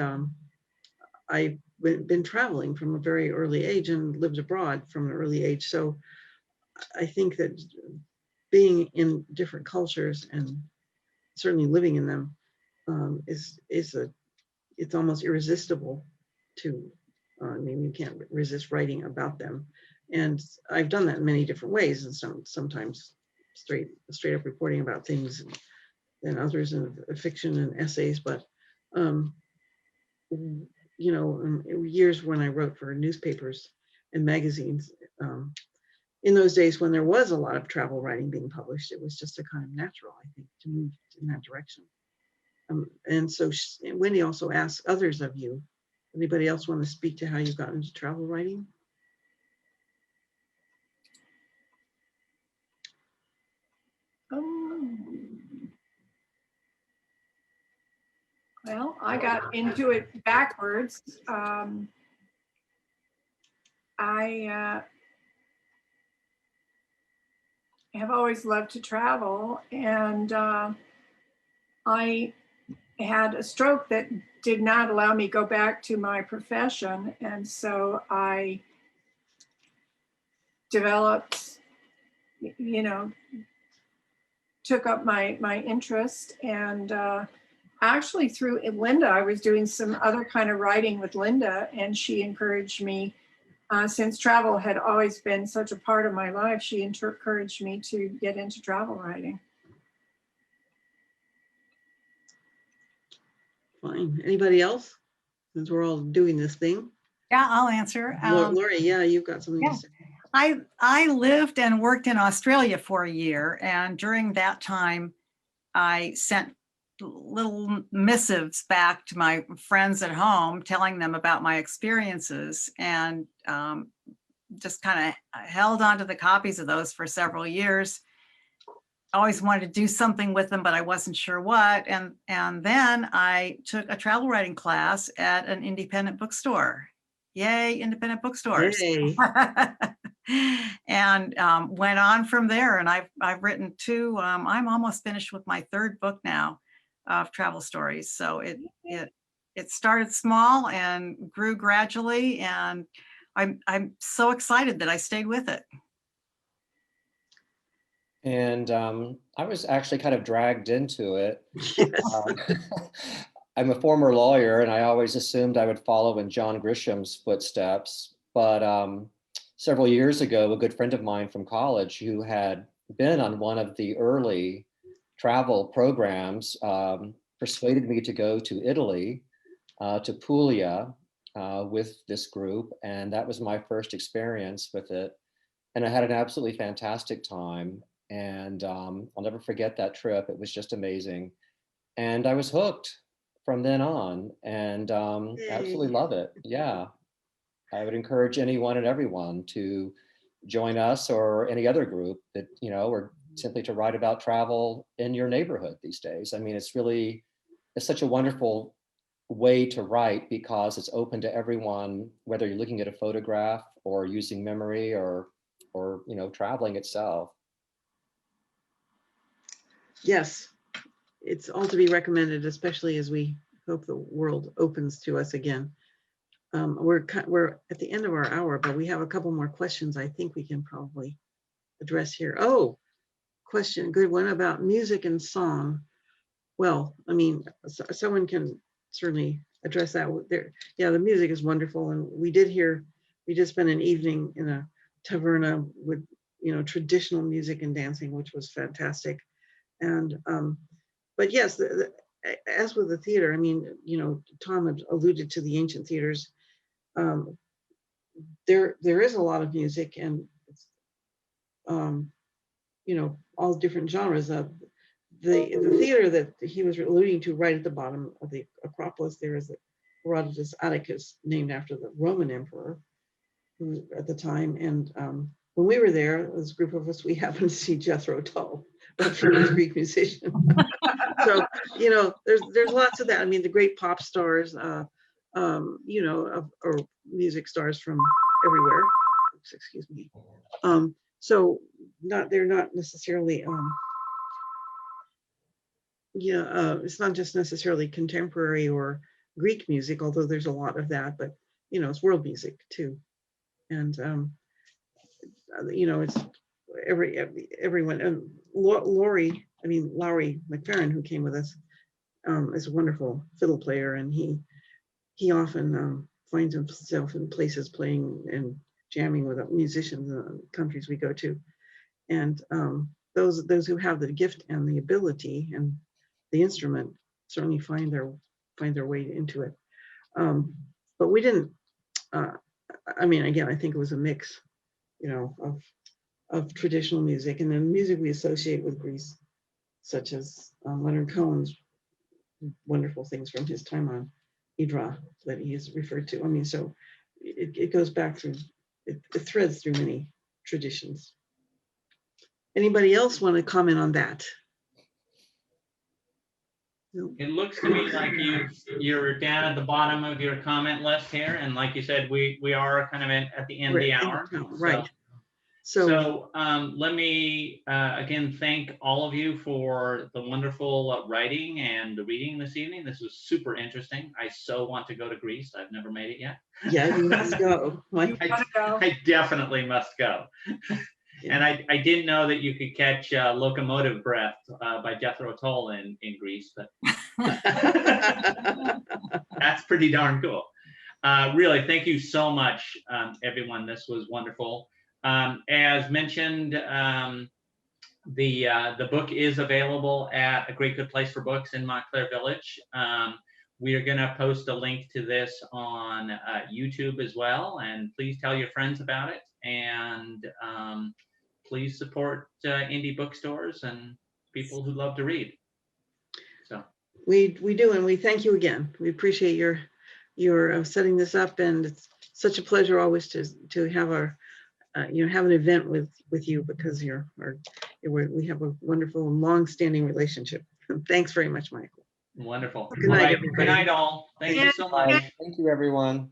I've been traveling from a very early age and lived abroad from an early age. So I think that being in different cultures and certainly living in them it's almost irresistible to, you can't resist writing about them. And I've done that in many different ways, and sometimes straight up reporting about things, and others in fiction and essays. But years when I wrote for newspapers and magazines, in those days when there was a lot of travel writing being published, it was just a kind of natural, I think, to move in that direction. And so Wendy also asks others of you, anybody else want to speak to how you got into travel writing? Well, I got into it backwards. I have always loved to travel, and I had a stroke that did not allow me to go back to my profession. And so I developed, took up my interest, and actually through Linda, I was doing some other kind of writing with Linda, and she encouraged me, since travel had always been such a part of my life, she encouraged me to get into travel writing. Fine. Anybody else? Since we're all doing this thing. Yeah, I'll answer. Lori, yeah, you've got something to say. I lived and worked in Australia for a year, and during that time, I sent little missives back to my friends at home, telling them about my experiences, and just kind of held on to the copies of those for several years. I always wanted to do something with them, but I wasn't sure what. And then I took a travel writing class at an independent bookstore. Yay, independent bookstores. Yay. And went on from there. And I've written two. I'm almost finished with my third book now of travel stories. So it started small and grew gradually, and I'm so excited that I stayed with it. And I was actually kind of dragged into it. Yes. I'm a former lawyer, and I always assumed I would follow in John Grisham's footsteps. But several years ago, a good friend of mine from college who had been on one of the early travel programs persuaded me to go to Italy, to Puglia, with this group. And that was my first experience with it. And I had an absolutely fantastic time. And I'll never forget that trip. It was just amazing. And I was hooked from then on, and absolutely love it. Yeah. I would encourage anyone and everyone to join us or any other group that, or simply to write about travel in your neighborhood these days. I mean, it's such a wonderful way to write because it's open to everyone, whether you're looking at a photograph or using memory or traveling itself. Yes, it's all to be recommended, especially as we hope the world opens to us again. We're at the end of our hour, but we have a couple more questions I think we can probably address here. Oh, question, good one about music and song. Well, I mean, someone can certainly address that. Yeah, the music is wonderful, and we did spend an evening in a taverna with traditional music and dancing, which was fantastic. And but yes, as with the theater, I mean, Tom had alluded to the ancient theaters. There is a lot of music, and all different genres. the theater that he was alluding to right at the bottom of the Acropolis there is the Herodotus Atticus, named after the Roman emperor who at the time. And when we were there, as a group of us, we happened to see Jethro Tull, a famous Greek musician. So, you know, there's lots of that. I mean, the great pop stars, you know, or music stars from everywhere. Oops, excuse me. So they're not necessarily, it's not just necessarily contemporary or Greek music, although there's a lot of that, but, you know, it's world music too. And, you know, it's everyone, and Lowry McFerrin, who came with us, is a wonderful fiddle player, and he often finds himself in places playing and jamming with musicians in the countries we go to. And those who have the gift and the ability and the instrument certainly find their way into it. But we didn't, I mean, again, I think it was a mix, you know, of traditional music and then music we associate with Greece, such as Leonard Cohen's wonderful things from his time on Hydra that he is referred to. I mean, so it goes back through, it threads through many traditions. Anybody else want to comment on that? No. It looks to me like you're down at the bottom of your comment list here, and like you said, we are kind of at the end of the hour. Right. So let me again thank all of you for the wonderful writing and the reading this evening. This was super interesting. I so want to go to Greece. I've never made it yet. Yeah, you must go. I definitely must go. Yeah. And I didn't know that you could catch Locomotive Breath by Jethro Tull in Greece, but that's pretty darn cool. Really, thank you so much, everyone. This was wonderful. As mentioned, the book is available at A Great Good Place for Books in Montclair Village. We are going to post a link to this on YouTube as well, and please tell your friends about it. And please support indie bookstores and people who love to read. So we do, and we thank you again. We appreciate your setting this up, and it's such a pleasure always to have our have an event with you, because we have a wonderful long-standing relationship. Thanks very much, Michael. Wonderful. Good night, everybody. Good night, all. Thank you so much. Thank you, everyone.